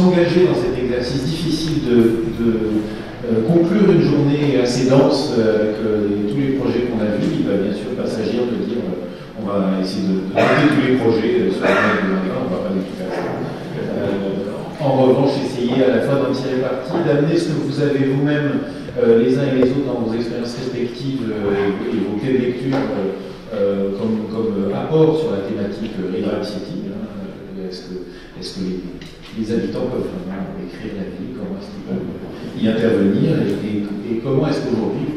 s'engager dans cet exercice difficile de conclure une journée assez dense avec tous les projets qu'on a vus. Il va bien sûr pas s'agir de dire on va essayer de noter tous les projets sur la de on ne va pas les faire. En revanche, essayer à la fois d'en tirer parti, d'amener ce que vous avez vous-même, les uns et les autres, dans vos expériences respectives et vos clés de lecture comme apport sur la thématique river city. Est-ce que les habitants peuvent vraiment écrire la ville, comment est-ce qu'ils peuvent y intervenir et comment est-ce qu'aujourd'hui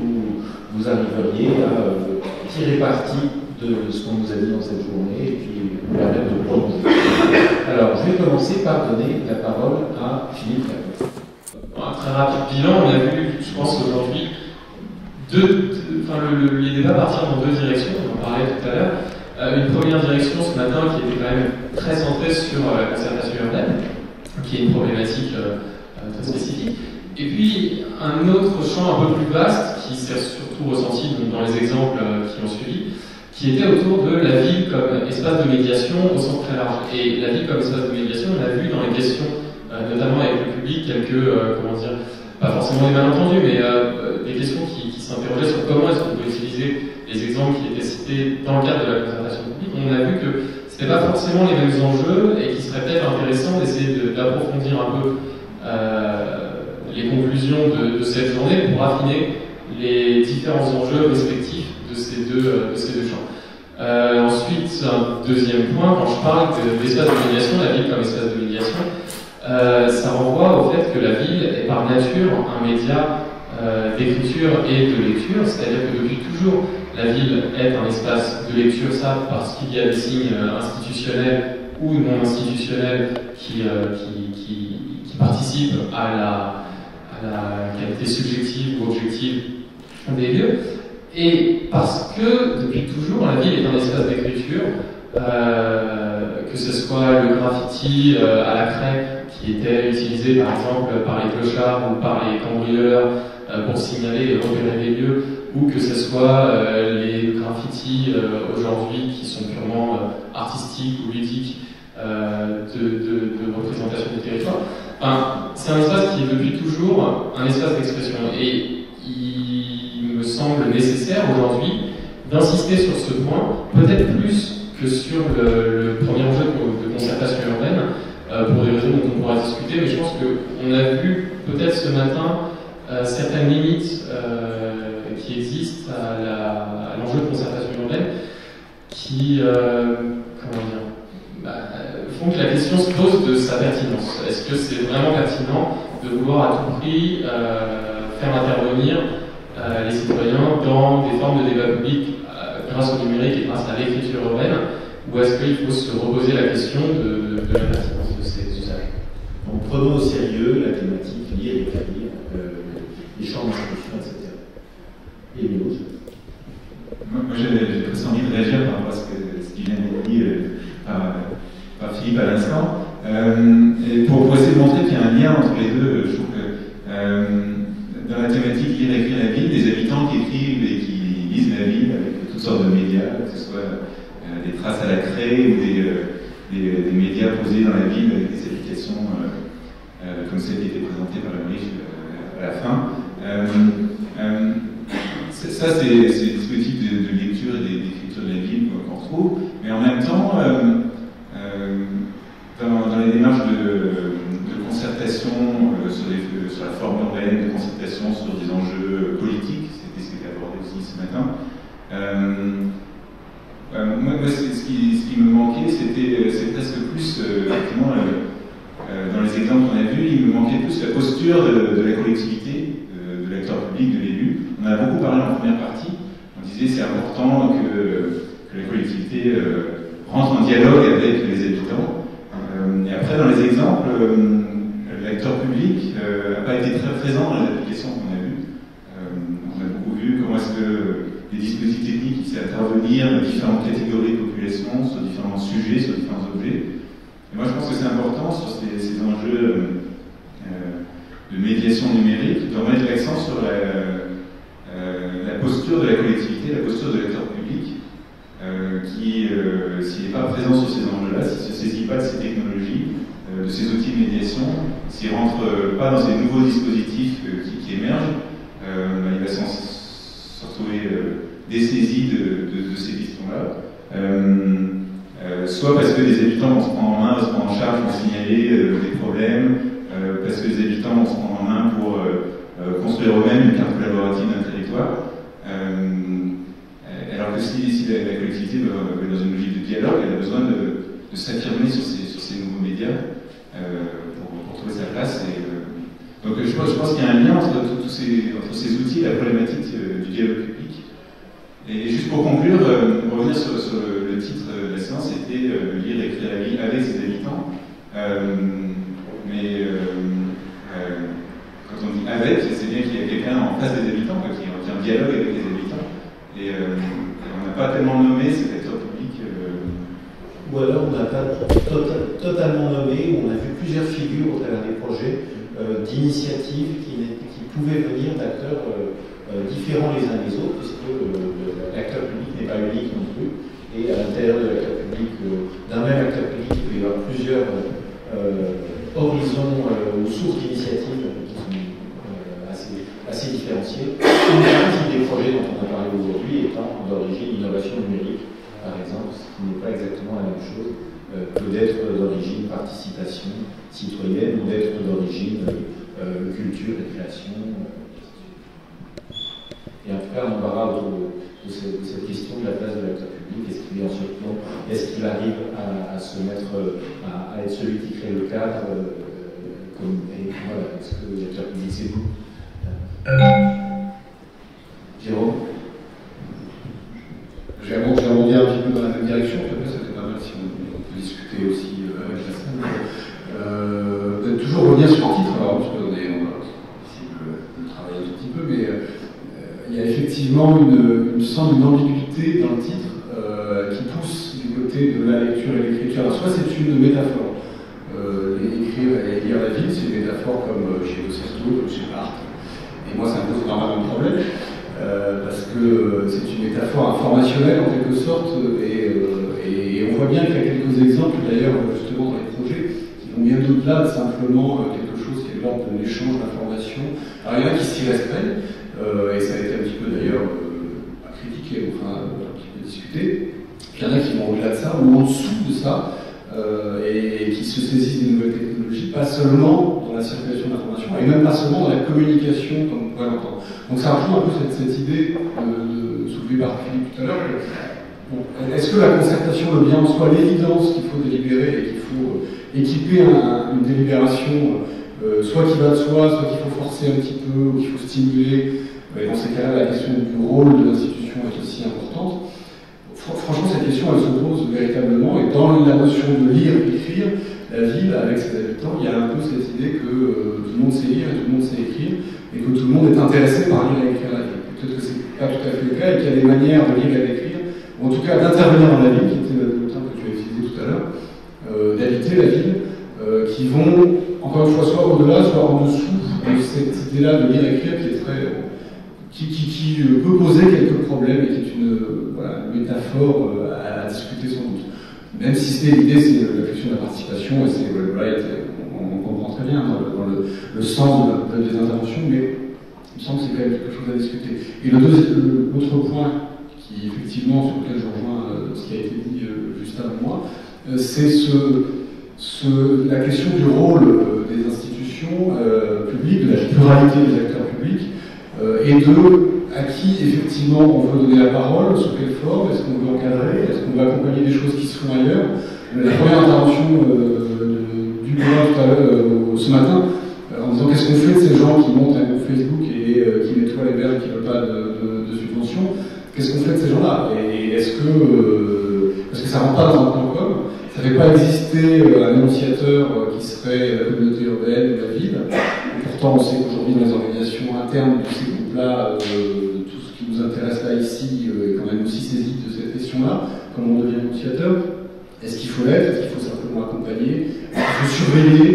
vous arriveriez à tirer parti de ce qu'on nous a dit dans cette journée et puis vous permettre de prolonger. Alors, je vais commencer par donner la parole à Philippe Lacroix. Un très rapide bilan, on a vu, je pense aujourd'hui, les débats partirent dans deux directions, on en parlait tout à l'heure. Une première direction ce matin qui était quand même très centrée sur la concertation urbaine, qui est une problématique très spécifique. Et puis un autre champ un peu plus vaste, qui s'est surtout ressenti dans les exemples qui ont suivi, qui était autour de la ville comme espace de médiation au sens très large. Et la ville comme espace de médiation, on a vu dans les questions, notamment avec le public, quelques, pas forcément des malentendus, mais des questions qui s'interrogeaient sur comment est-ce qu'on peut utiliser les exemples qui étaient cités dans le cadre de la concertation publique. On a vu que ce n'étaient pas forcément les mêmes enjeux et qu'il serait peut-être intéressant d'essayer d'approfondir un peu les conclusions de cette journée pour affiner les différents enjeux respectifs de ces deux champs. Ensuite, un deuxième point, quand je parle d'espace de médiation, la ville comme espace de médiation, ça renvoie au fait que la ville est par nature un média d'écriture et de lecture, c'est-à-dire que depuis toujours, la ville est un espace de lecture, ça parce qu'il y a des signes institutionnels ou non institutionnels qui participent à la qualité subjective ou objective des lieux, et parce que depuis toujours, la ville est un espace d'écriture, que ce soit le graffiti à la craie qui était utilisé par exemple par les clochards ou par les cambrioleurs pour signaler et repérer les lieux, ou que ce soit les graffitis aujourd'hui qui sont purement artistiques ou ludiques de représentation du territoire. Enfin, c'est un espace qui est depuis toujours un espace d'expression. Et il me semble nécessaire aujourd'hui d'insister sur ce point, peut-être plus que sur le premier enjeu de concertation urbaine, pour des raisons dont on pourra discuter, mais je pense qu'on a vu peut-être ce matin certaines limites qui existent à l'enjeu de concertation urbaine qui font que la question se pose de sa pertinence. Est-ce que c'est vraiment pertinent de vouloir à tout prix faire intervenir les citoyens dans des formes de débat public grâce au numérique et grâce à l'écriture urbaine, ou est-ce qu'il faut se reposer la question de la pertinence de ces usages? Donc prenons au sérieux la thématique, lire et écrire, les champs d'instruction, etc. Et moi j'ai presque envie de réagir par rapport à ce qui vient d'être dit par Philippe à l'instant. Et pour essayer de montrer qu'il y a un lien entre les deux, je trouve que dans la thématique lire et écrire la ville, des habitants qui écrivent et qui lisent la ville avec toutes sortes de médias, que ce soit des traces à la craie ou des médias posés dans la ville avec des applications comme celle qui était présentée par la Briche à la fin. Ça, c'est des dispositifs de lecture et d'écriture de la ville qu'on retrouve, mais en même temps, dans les démarches de concertation sur la forme urbaine, de concertation sur des enjeux politiques, c'était ce qui était abordé aussi ce matin. Moi, ce qui me manquait, c'est presque plus, effectivement, dans les exemples qu'on a vus, il me manquait plus la posture de la collectivité, de l'acteur public, de l'élu. On en a beaucoup parlé en première partie. On disait c'est important que la collectivité rentre en dialogue avec les habitants. Et après, dans les exemples, l'acteur public n'a pas été très présent dans les applications qu'on a vues. On a beaucoup vu comment est-ce que les dispositifs techniques qui savent intervenir dans différentes catégories de population, sur différents sujets, sur différents objets. Et moi, je pense que c'est important sur ces enjeux de médiation numérique, de remettre l'accent sur la posture de la collectivité, la posture de l'acteur public, qui, s'il n'est pas présent sur ces enjeux-là, s'il ne se saisit pas de ces technologies, de ces outils de médiation, s'il ne rentre pas dans ces nouveaux dispositifs qui émergent, il va se retrouver dessaisi de ces questions-là. Soit parce que les habitants vont se prendre en main, vont se prendre en charge, vont signaler des problèmes, parce que les habitants vont se prendre en main pour construire eux-mêmes une carte collaborative d'un territoire. Alors que si la collectivité va dans une logique de dialogue, elle a besoin de s'affirmer sur ces nouveaux médias pour trouver sa place. Donc je pense qu'il y a un lien entre ces outils et la problématique du dialogue public. Et juste pour conclure, revenir sur le titre de la séance, c'était lire et écrire la ville avec ses habitants. Mais quand on dit avec, c'est bien qu'il y a quelqu'un en face des habitants, qui est en dialogue avec les habitants. Et on n'a pas tellement nommé cet acteur public. Ou alors on n'a pas totalement nommé, on a vu plusieurs figures au travers des projets d'initiatives qui pouvaient venir d'acteurs différents les uns des autres, puisque l'acteur public n'est pas unique non plus. Et à l'intérieur de l'acteur public, d'un même acteur public, il peut y avoir plusieurs horizons ou sources d'initiatives qui sont assez différenciées. Une partie des projets dont on a parlé aujourd'hui étant d'origine innovation numérique, par exemple, ce qui n'est pas exactement la même chose, peut d'être d'origine participation citoyenne ou d'être d'origine culture et création. Et en tout cas, on verra autour de cette question de la place de l'acteur public. Est-ce qu'il est en surplomb? Est-ce qu'il arrive à se mettre, à être celui qui crée le cadre et voilà, est-ce que l'acteur public c'est vous? Jérôme? J'ai rebondir un petit peu dans la même direction, après ça serait pas mal si on peut discuter aussi avec la scène. Toujours revenir sur le titre, alors parce qu'on va essayer de travailler un tout petit peu, mais il y a effectivement il me semble une ambiguïté dans le titre qui pousse du côté de la lecture et l'écriture. Alors soit c'est une métaphore, écrire et lire la ville, c'est une métaphore comme chez Dossesto, comme chez Barthes, et moi ça me pose énormément de problèmes. Parce que c'est une métaphore informationnelle en quelque sorte, et on voit bien qu'il y a quelques exemples d'ailleurs justement dans les projets qui vont bien au-delà de simplement quelque chose qui est de l'ordre de l'échange d'informations. Alors il y en a qui s'y restreignent, et ça a été un petit peu d'ailleurs critiqué, enfin un petit peu discuté. Puis il y en a qui vont au-delà de ça, ou en dessous de ça, et qui se saisissent des nouvelles technologies, pas seulement dans la circulation d'informations, et même pas seulement dans la communication, comme on pourrait l'entendre. Donc ça rejoint un peu cette idée soulevée par Philippe tout à l'heure. Bon, est-ce que la concertation veut bien en soi l'évidence qu'il faut délibérer et qu'il faut équiper une délibération soit qui va de soi, soit qu'il faut forcer un petit peu, ou qu'il faut stimuler? Et dans ces cas-là, la question du rôle de l'institution est aussi importante. Franchement, cette question, elle se pose véritablement, et dans la notion de lire, écrire, la ville, avec ses habitants, il y a un peu cette idée que tout le monde sait lire, tout le monde sait écrire, et que tout le monde est intéressé par lire et écrire la ville. Peut-être que c'est pas tout à fait le cas, et qu'il y a des manières de lire et d'écrire, ou en tout cas d'intervenir dans la ville, qui était le terme que tu as utilisé tout à l'heure, d'habiter la ville, qui vont, encore une fois, soit au-delà, soit en dessous de cette idée-là de lire et écrire, qui est très... qui peut poser quelques problèmes et qui est une métaphore à discuter sans doute. Même si l'idée, c'est la question de la participation, et c'est Wright, on comprend très bien dans le sens des interventions, mais il me semble que c'est quand même quelque chose à discuter. Et l'autre point, qui effectivement, sur lequel je rejoins ce qui a été dit juste avant moi, c'est la question du rôle des institutions publiques, de la pluralité des acteurs publics, et à qui effectivement on veut donner la parole, sous quelle forme, est-ce qu'on veut encadrer, est-ce qu'on veut accompagner des choses qui se font ailleurs. La première intervention du gouvernement tout à l'heure, ce matin, en disant qu'est-ce qu'on fait de ces gens qui montent un groupe Facebook et qui nettoient les berges, qui ne veulent pas de subventions, qu'est-ce qu'on fait de ces gens-là? Et est-ce que, parce que ça ne rentre pas dans un plan com, ça ne fait pas exister un énonciateur qui serait la communauté urbaine ou la ville. Et pourtant, on sait qu'aujourd'hui, dans les organisations internes de ces groupes-là, tout ce qui nous intéresse là ici est quand même aussi saisi de cette question-là. Comment on devient énonciateur? Est-ce qu'il faut l'être? Est-ce qu'il faut simplement accompagner? Est-ce qu'il faut surveiller?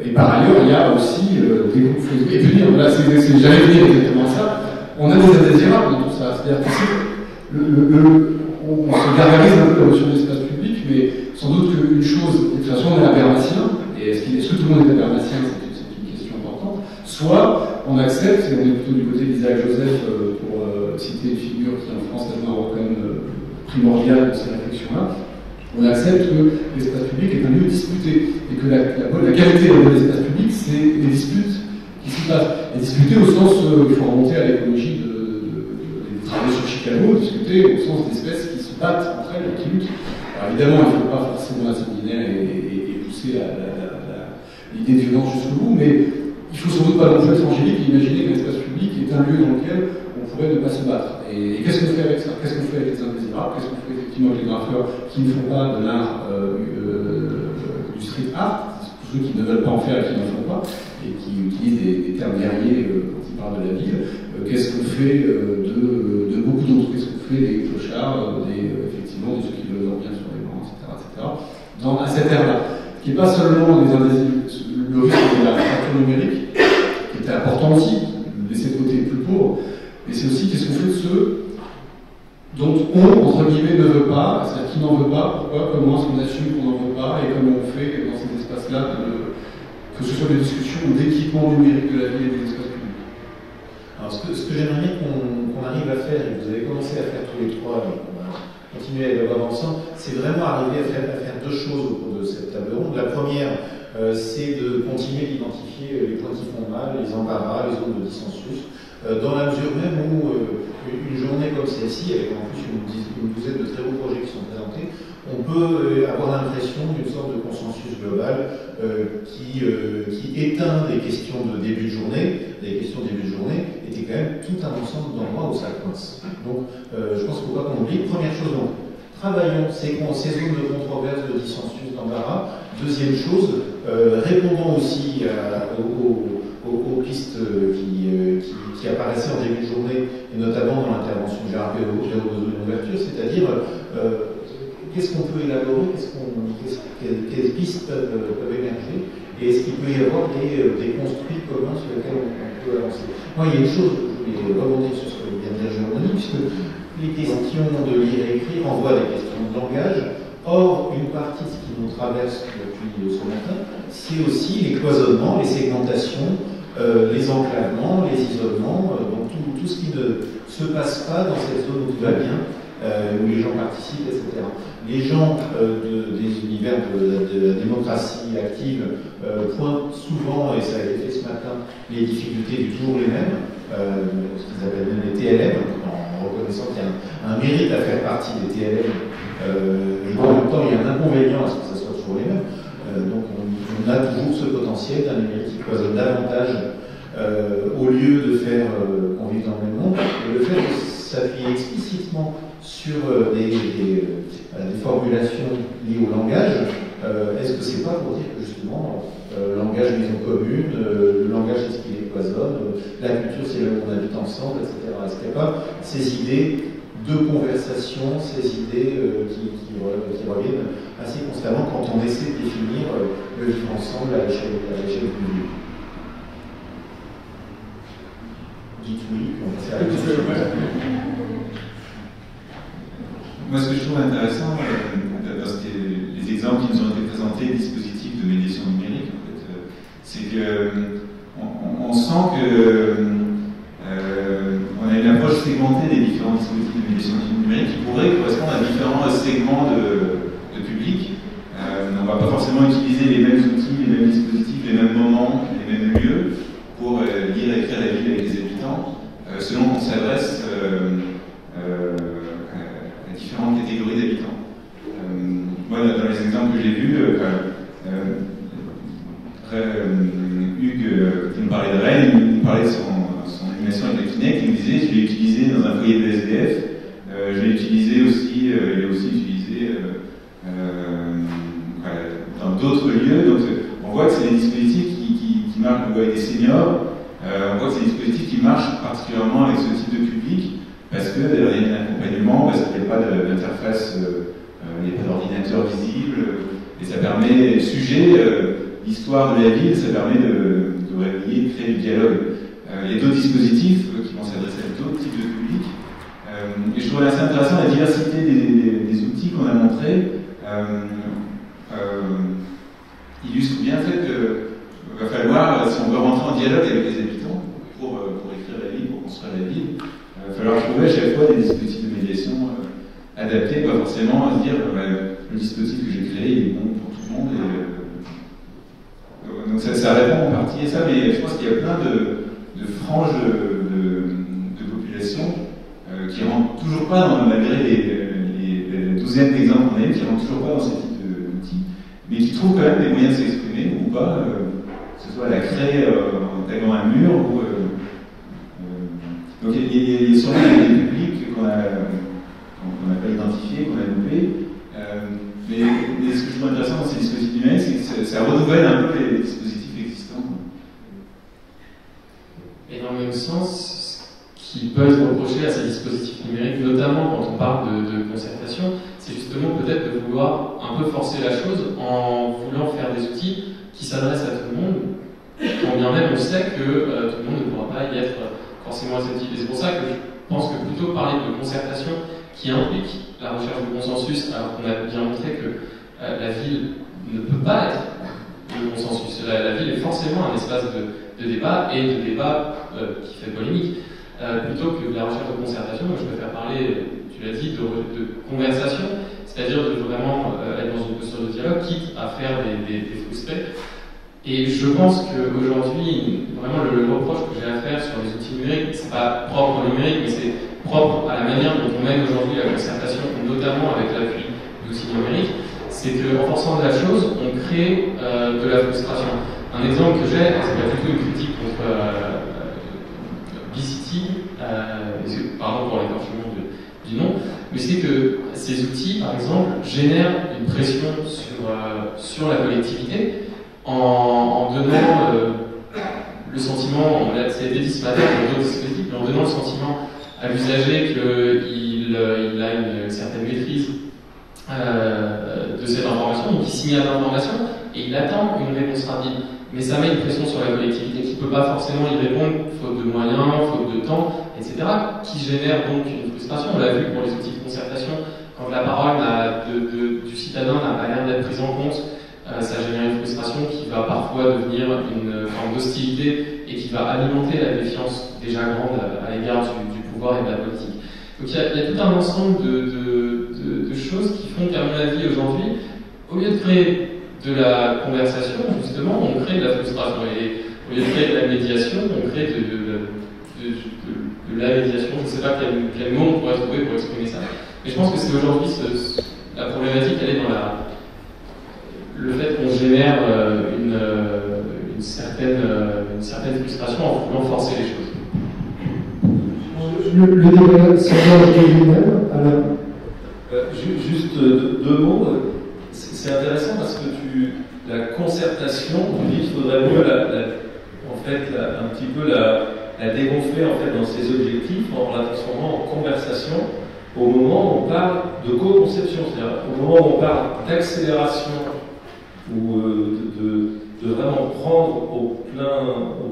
Et par ailleurs, il y a aussi des groupes Facebook. Et puis, là, j'allais venir exactement à ça. On a des indésirables dans tout ça. C'est-à-dire que on se gargarise un peu la notion d'espace public, mais sans doute qu'une chose, de toute façon, on est abermacien, et est-ce que tout le monde est abermacien, c'est une question importante, soit on accepte, et on est plutôt du côté d'Isaac Joseph, pour citer une figure qui en France est quand même primordiale dans ces réflexions-là, on accepte que l'espace public est un lieu disputé, et que la qualité de l'espace public, c'est les disputes qui s'y passent. Et discuter au sens, il faut remonter à l'écologie des travaux sur Chicago, discuter au sens d'espèces qui se battent entre elles et qui luttent. Alors évidemment, il ne faut pas forcément être sanguinaire et pousser l'idée de violence jusqu'au bout, mais il ne faut sans doute pas non plus être angélique et imaginer que l'espace public est un lieu dans lequel on pourrait ne pas se battre. Et qu'est-ce qu'on fait avec ça? Qu'est-ce qu'on fait avec les indésirables? Qu'est-ce qu'on fait effectivement avec les graffeurs qui ne font pas de l'art du street art, ceux qui ne veulent pas en faire et qui n'en font pas, et qui utilisent des termes guerriers quand ils parlent de la ville? Qu'est-ce qu'on fait de beaucoup d'autres? Qu'est-ce qu'on fait des clochards, effectivement, de ceux qui veulent leur bien sur les bancs, etc. À cette ère-là, qui n'est pas seulement le risque de la fracture numérique, qui était important aussi, laisser de côté les plus pauvres, mais c'est aussi qu'est-ce qu'on fait de ceux dont on, entre guillemets, ne veut pas, c'est-à-dire qui n'en veut pas, pourquoi, comment est-ce qu'on assume qu'on n'en veut pas, et comment on fait dans ces espaces-là, que ce soit des discussions ou d'équipement numérique de la ville et des espaces publics. Alors, ce que j'aimerais bien qu'on arrive à faire, et vous avez commencé à faire tous les trois, et on va continuer à élaborer ensemble, c'est vraiment arriver à faire deux choses au cours de cette table ronde. La première, c'est de continuer d'identifier les points qui font mal, les embarras, les zones de dissensus, dans la mesure même où une journée comme celle-ci, avec en plus une douzaine de très beaux projets qui sont présentés, on peut avoir l'impression d'une sorte de consensus global qui éteint des questions de début de journée. Les questions de début de journée étaient quand même tout un ensemble d'endroits où ça coince. Donc, je pense qu'il ne faut pas qu'on oublie. Première chose, donc, travaillons ces zones de controverse, de dissensus, d'embarras. Deuxième chose, répondons aussi aux pistes qui apparaissaient en début de journée, et notamment dans l'intervention de Gérard Perrault, j'ai besoin d'une ouverture, c'est-à-dire qu'est-ce qu'on peut élaborer, quelles pistes peuvent émerger, et est-ce qu'il peut y avoir des construits communs sur lesquels on peut avancer. Moi, il y a une chose, je voulais rebondir sur ce que vient de dire Jérôme, puisque les questions de lire et écrire renvoient à des questions de langage. Or, une partie de ce qui nous traverse depuis ce matin, c'est aussi les cloisonnements, les segmentations, les enclavements, les isolements, donc tout ce qui ne se passe pas dans cette zone où tout va bien, où les gens participent, etc. Les gens des univers de la démocratie active pointent souvent, et ça a été fait ce matin, les difficultés du toujours les mêmes, ce qu'ils appellent même les TLM, en reconnaissant qu'il y a un mérite à faire partie des TLM, et en même temps il y a un inconvénient à ce que ça soit toujours les mêmes. Donc on a toujours ce potentiel d'un numérique qui cloisonne davantage au lieu de faire convivre dans le même monde. Et le fait de s'appuyer explicitement sur des formulations liées au langage, est-ce que c'est pas pour dire que justement langage maison commune, le langage c'est ce qui les cloisonne, la culture c'est là où on habite ensemble, etc. Est-ce qu'il n'y a pas ces idées de conversation, ces idées qui reviennent assez constamment quand on essaie de définir le vivre ensemble à l'échelle du lieu. Dites oui, puis on passe à la question. Moi, ce que je trouve intéressant dans les exemples qui nous ont été présentés, les dispositifs de médiation numérique, en fait, c'est qu'on sent que on a une approche segmentée des différents dispositifs de médiation numérique qui pourraient correspondre à différents segments de public. On ne va pas forcément utiliser les mêmes outils, les mêmes dispositifs, les mêmes moments, les mêmes lieux pour lire et écrire la ville avec les habitants, selon qu'on s'adresse à différentes catégories d'habitants. Moi, dans les exemples que j'ai vus, Hugues, qui nous parlait de Rennes, il nous parlait de son animation avec la Kinect, il me disait je l'ai utilisé dans un foyer de SDF, je l'ai utilisé aussi, il est aussi utilisé dans d'autres lieux. Donc on voit que c'est des dispositifs qui marchent, on voit avec des seniors, on voit que c'est des dispositifs qui marchent particulièrement avec ce type de public, parce qu'il y a un accompagnement, parce qu'il n'y a pas d'interface, il n'y a pas d'ordinateur visible, et ça permet, le sujet, l'histoire de la ville, ça permet de réveiller, de créer du dialogue. Il y a d'autres dispositifs qui vont s'adresser à d'autres types de publics. Et je trouve assez intéressant la diversité des outils qu'on a montrés. illustre bien le fait qu'il va falloir, si on veut rentrer en dialogue avec les habitants pour écrire la ville, pour construire la ville, il va falloir trouver à chaque fois des dispositifs de médiation adaptés, pas forcément à se dire le dispositif que j'ai créé il est bon pour tout le monde. Donc ça répond en partie à ça, mais je pense qu'il y a plein de franges de population qui rentrent toujours pas, malgré les douzaines d'exemples qu'on a eu, qui rentrent toujours pas dans ce type d'outils, mais qui trouvent quand même des moyens de s'exprimer ou pas, que ce soit à la craie en taguant un mur ou. Donc il y a sûrement des publics qu'on n'a pas identifiés, qu'on a loupés. Mais ce que je trouve intéressant dans ces dispositifs numériques, c'est que ça renouvelle un peu les dispositifs existants. Et dans le même sens, ce qui peut être reproché à ces dispositifs numériques, notamment quand on parle de concertation, c'est justement peut-être de vouloir un peu forcer la chose en voulant faire des outils qui s'adressent à tout le monde, quand bien même on sait que tout le monde ne pourra pas y être forcément réceptif. Et c'est pour ça que je pense que plutôt parler de concertation qui implique la recherche du consensus, alors qu'on a bien montré que la ville ne peut pas être le consensus. La ville est forcément un espace de débat et de débat qui fait polémique. Plutôt que de la recherche de concertation, moi je préfère parler, tu l'as dit, de conversation, c'est-à-dire de vraiment être dans une posture de dialogue, quitte à faire des frustrés. Et je pense qu'aujourd'hui, vraiment le reproche que j'ai à faire sur les outils numériques, c'est pas propre au numérique, mais c'est propre à la manière dont on mène aujourd'hui la concertation, notamment avec l'appui d'outils numériques, c'est qu'en forçant de la chose, on crée de la frustration. Un exemple que j'ai, c'est pas du tout une critique contre B-City, pardon pour l'écorchement du nom, mais c'est que ces outils, par exemple, génèrent une pression sur la collectivité en donnant le sentiment, ça a été dit ce matin dans d'autres dispositifs, mais en donnant le sentiment à l'usager qu'il a une certaine maîtrise de cette information, donc il signale l'information et il attend une réponse rapide. Mais ça met une pression sur la collectivité qui ne peut pas forcément y répondre, faute de moyens, faute de temps, etc., qui génère donc une frustration. On l'a vu pour les outils de concertation, quand la parole du citadin n'a pas l'air d'être prise en compte, ça génère une frustration qui va parfois devenir une forme d'hostilité et qui va alimenter la défiance déjà grande à l'égard du pouvoir et de la politique. Donc il y a tout un ensemble de choses qui font qu'à mon avis aujourd'hui, au lieu de créer de la conversation, justement, on crée de la frustration. Et au lieu de créer de la médiation, on crée de la médiation. Je ne sais pas quel mot on pourrait trouver pour exprimer ça. Mais je pense que c'est aujourd'hui la problématique, elle est dans le fait qu'on génère une certaine frustration en voulant forcer les choses. Le débat s'engage lui-même. Juste deux mots. C'est intéressant parce que la concertation, tu dis qu'il faudrait mieux un petit peu la dégonfler en fait, dans ses objectifs en la transformant en conversation au moment où on parle de co-conception, c'est-à-dire au moment où on parle d'accélération ou de vraiment prendre au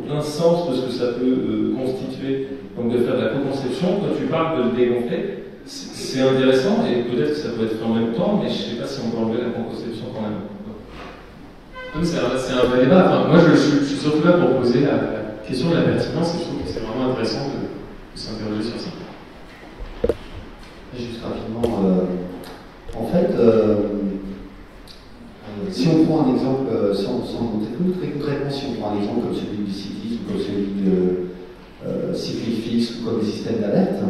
plein sens de ce que ça peut constituer, donc de faire de la co-conception. Quand tu parles de le dégonfler, c'est intéressant et peut-être que ça peut être fait en même temps, mais je ne sais pas si on peut enlever la co-conception quand même. C'est un vrai débat. Enfin, moi, je suis surtout là pour poser la question de la pertinence et je trouve que c'est vraiment intéressant de s'interroger sur ça. Juste rapidement, en fait, si on prend un exemple, sans monter tout, très concrètement, si on prend un exemple comme celui du CITIS ou comme celui de Cyclifix ou comme les systèmes d'alerte,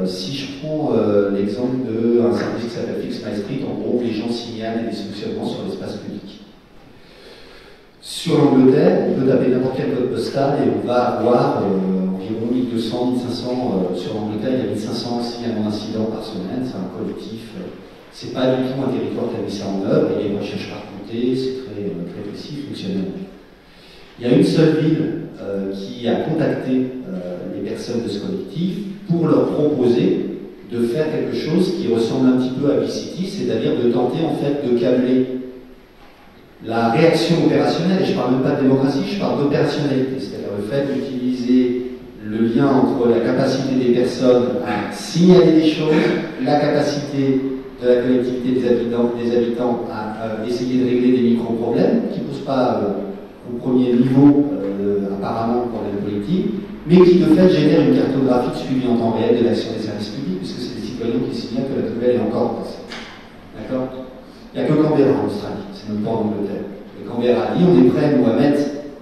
si je prends l'exemple d'un service qui s'appelle Fix My Street, en gros, les gens signalent des dysfonctionnements sur l'espace public. Sur l'Angleterre, on peut taper n'importe quel code postal et on va avoir environ 1200, 1500, sur l'Angleterre, il y a 1500 signalements d'incidents par semaine, c'est un collectif. C'est pas du tout un territoire qui a mis ça en œuvre, il y a une recherche par comté, c'est très précis, fonctionnel. Il y a une seule ville qui a contacté les personnes de ce collectif pour leur proposer de faire quelque chose qui ressemble un petit peu à B-City, c'est-à-dire de tenter en fait de câbler la réaction opérationnelle, et je ne parle même pas de démocratie, je parle d'opérationnalité, c'est-à-dire le fait d'utiliser le lien entre la capacité des personnes à signaler des choses, la capacité de la collectivité des habitants à essayer de régler des micro-problèmes qui ne posent pas au premier niveau apparemment problème politique, mais qui de fait génèrent une cartographie de suivi en temps réel de l'action des services publics, puisque c'est les citoyens qui signalent que la poubelle est encore passée. D'accord? Il n'y a que Canberra en Australie, c'est même pas en Angleterre. Et Canberra dit on est prêt, nous, à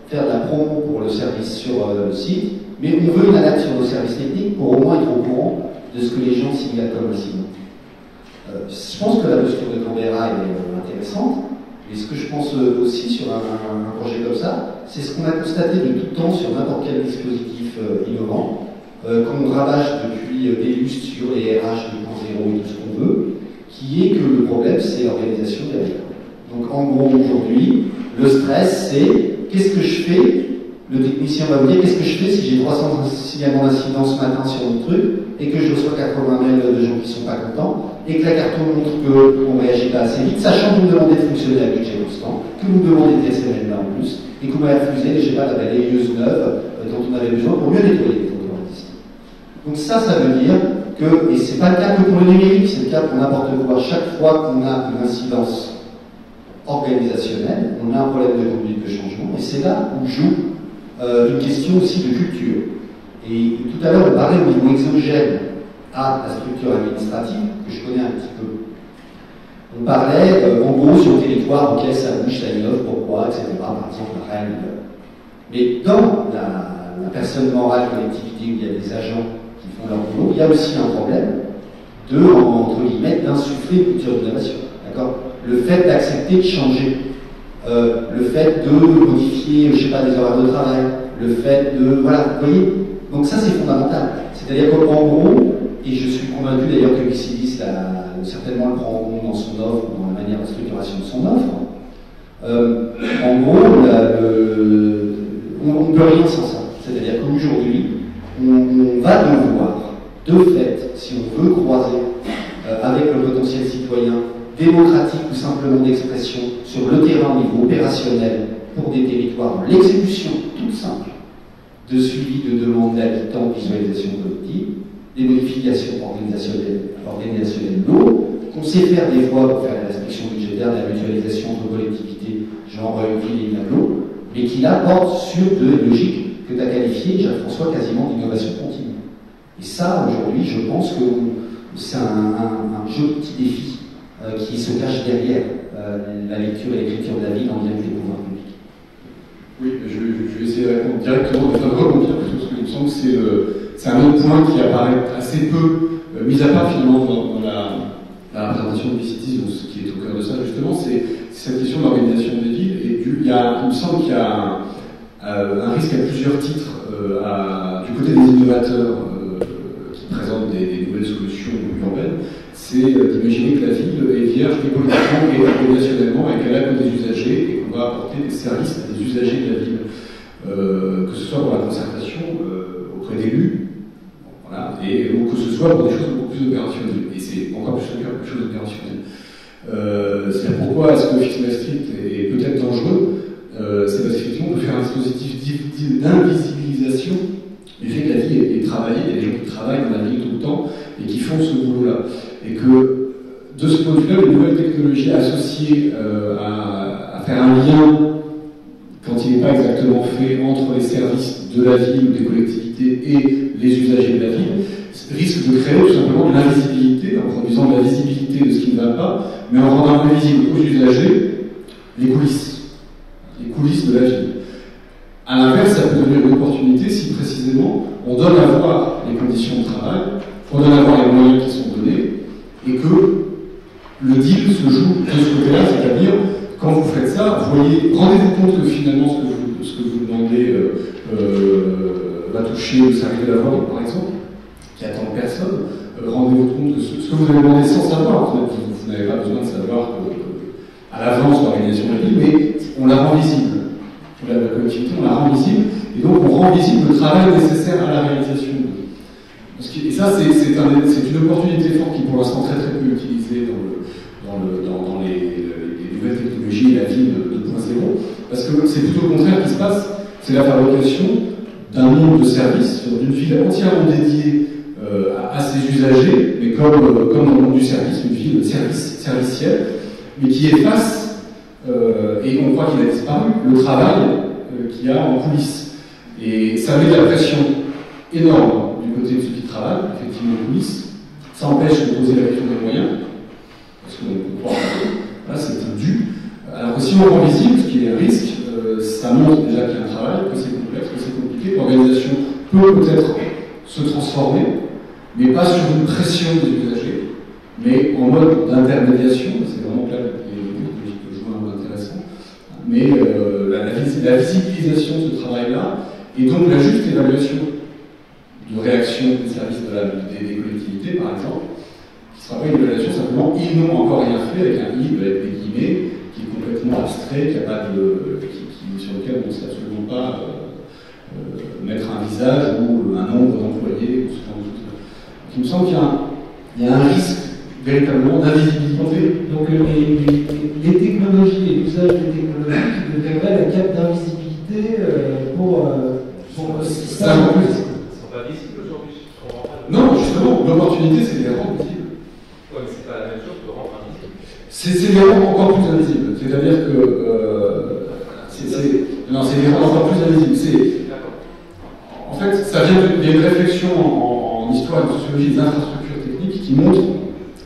faire de la promo pour le service sur le site, mais on veut une alerte sur nos services techniques pour au moins être au courant de ce que les gens signalent comme incident. Je pense que la posture de Canberra est intéressante, mais ce que je pense aussi sur un projet comme ça, c'est ce qu'on a constaté de tout temps sur n'importe quel dispositif innovant, qu'on ravage depuis des lustres sur les RH 2.0 et tout ce qu'on veut, qui est que le problème, c'est l'organisation derrière. Donc en gros, aujourd'hui, le stress, c'est qu'est-ce que je fais? Le technicien va vous dire qu'est-ce que je fais si j'ai 300 signalements d'incidents ce matin sur mon truc et que je reçois 80 mails de gens qui ne sont pas contents et que la carte montre qu'on ne réagit pas assez vite, sachant que vous me demandez de fonctionner à budget constant, que vous me demandez de SML là en plus et que vous m'avez refusé, je sais pas, la balayeuse neuve dont on avait besoin pour mieux nettoyer les photos existants. Donc ça veut dire que, et c'est pas le cas que pour le numérique, c'est le cas pour n'importe quoi, chaque fois qu'on a une incidence organisationnelle, on a un problème de conduite de changement et c'est là où joue une question aussi de culture. Et tout à l'heure, on parlait au niveau exogène à la structure administrative, que je connais un petit peu. On parlait, en gros, sur le territoire, ok, ça bouge, ça innove, pourquoi, etc. Par exemple, la reine. Mais dans la personne morale collectivité où il y a des agents qui font leur boulot, il y a aussi un problème de, entre guillemets, d'insuffler une culture d'innovation. D'accord? Le fait d'accepter de changer. Le fait de modifier, je sais pas, des horaires de travail, le fait de... Voilà, vous voyez? Donc ça, c'est fondamental. C'est-à-dire qu'en gros, et je suis convaincu d'ailleurs que Vicidis certainement le prend en compte dans son offre, dans la manière de structuration de son offre, en gros, on ne peut rien sans ça. C'est-à-dire qu'aujourd'hui, on va devoir, de fait, si on veut croiser avec le potentiel citoyen, démocratique ou simplement d'expression sur le terrain au niveau opérationnel pour des territoires dans l'exécution toute simple de suivi de demandes d'habitants, visualisation collective, des modifications organisationnelles lourdes, qu'on sait faire des fois pour faire la restriction budgétaire, de la mutualisation entre collectivités, genre une ville et une aglo, mais qui là porte sur de logiques que tu as qualifiées, Jacques-François, quasiment d'innovation continue. Et ça, aujourd'hui, je pense que c'est un joli petit défi qui se cache derrière la lecture et l'écriture de la vie dans le lien avec les pouvoirs publics. Oui, je vais essayer de répondre directement, de rebondir, parce que il me semble que c'est un autre point qui apparaît assez peu, mis à part finalement dans la présentation de Vicidis, ce qui est au cœur de ça justement, c'est cette question de l'organisation des villes. Et il me semble qu'il y a un risque à plusieurs titres du côté des innovateurs qui présentent des nouvelles solutions urbaines. C'est d'imaginer que la ville est vierge et politiquement et organisationnellement et qu'elle a que des usagers et qu'on va apporter des services à des usagers de la ville, que ce soit pour la concertation auprès d'élus, voilà, ou que ce soit pour des choses beaucoup plus opérationnelles. Et c'est encore plus le cas pour des choses opérationnelles. C'est pourquoi est-ce que Fix My Street est peut-être dangereux, c'est parce qu'effectivement on peut faire un dispositif d'invisibilisation du fait que la vie est travaillée, il y a des gens qui travaillent dans la ville tout le temps et qui font ce boulot-là. Et que, de ce point de vue-là, une nouvelle technologie associée à faire un lien, quand il n'est pas exactement fait, entre les services de la ville ou des collectivités et les usagers de la ville, risque de créer tout simplement de l'invisibilité, en produisant de la visibilité de ce qui ne va pas, mais en rendant invisible aux usagers les coulisses de la ville. A l'inverse, ça peut devenir une opportunité si précisément on donne à voir les conditions de travail, on donne à voir les moyens qui sont donnés, et que le deal se joue de ce côté-là, c'est-à-dire, quand vous faites ça, rendez-vous compte que finalement ce que vous demandez va toucher le service de la voie, par exemple, qui attend personne. Rendez-vous compte que ce que vous avez demandé sans savoir, en fait, vous n'avez pas besoin de savoir à l'avance l'organisation de la ville, mais on la rend visible. La collectivité, on la rend visible, et donc on rend visible le travail nécessaire à la réalisation. Et ça, c'est une opportunité forte qui est pour l'instant très peu utilisée dans les nouvelles technologies et la ville 2.0, parce que c'est plutôt le contraire qui se passe, c'est la fabrication d'un nombre de services, d'une ville entièrement dédiée à ses usagers, mais comme dans le monde du service, une ville servicielle, mais qui efface, et on croit qu'il a disparu, le travail qu'il y a en coulisses. Et ça met de la pression énorme du côté de ceux qui travaillent, effectivement en coulisses. Ça empêche de poser la question des moyens, parce qu'on peut croire que là, c'est dû. Alors que si on rend visible, ce qui est un risque, ça montre déjà qu'il y a un travail, que c'est complexe, que c'est compliqué. L'organisation peut peut-être se transformer, mais pas sur une pression des usagers, mais en mode d'intermédiation. C'est vraiment là que je vois intéressant. Mais la visibilisation de ce travail-là, et donc la juste évaluation de réaction des services des collectivités, par exemple, qui ne sera pas une évaluation simplement ils n'ont encore rien fait avec un i avec des guillemets qui est complètement abstrait, qui a pas sur lequel on ne sait absolument pas mettre un visage ou un nombre d'employés. Il me semble qu'il y a un risque véritablement d'invisibilité. Donc les technologies et l'usage des technologies qui deviendraient la cape d'invisibilité pour ça en plus. Ils sont pas visibles aujourd'hui. Non, justement, l'opportunité c'est de les rendre visibles. Oui, mais c'est pas la même chose que rendre invisible. C'est les rendre encore plus invisibles. C'est-à-dire que c'est les rendre encore plus invisibles. En fait, ça vient d'une réflexion en histoire et en sociologie des infrastructures techniques qui montre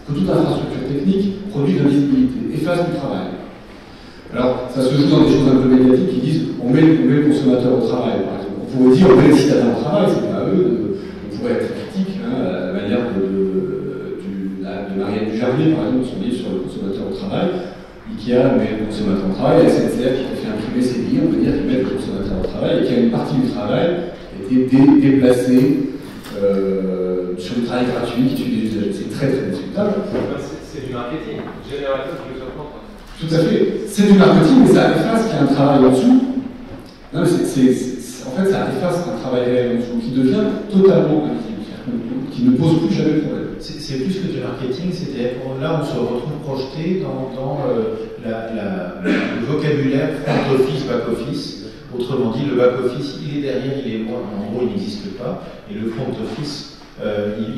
que toute infrastructure technique produit de la visibilité, efface du travail. Alors, ça se joue dans des choses un peu médiatiques qui disent on met le consommateur au travail, par exemple. On pourrait dire on met les citadins au travail, c'est pas à eux, on pourrait être critique, à la manière de Marianne Dujardin, par exemple, son livre sur le consommateur au travail. Ikea met le consommateur au travail, la SNCF qui fait imprimer ses billets, on peut dire qu'ils mettent le consommateur au travail, et qu'il y a une partie du travail qui a été déplacée sur le travail gratuit qui tue des usagers. C'est très très discutable. C'est du marketing, générateur de plusieurs comptes. Tout à fait. C'est du marketing, mais ça efface qu'il y a un travail en dessous. Non, mais en fait, ça efface un travail réel en dessous qui devient totalement invisible, qui ne pose plus jamais de problème. C'est plus que du marketing, c'est-à-dire là on se retrouve projeté dans le vocabulaire front office, back office. Autrement dit, le back office, il est derrière, il est loin, en gros il n'existe pas, et le front office,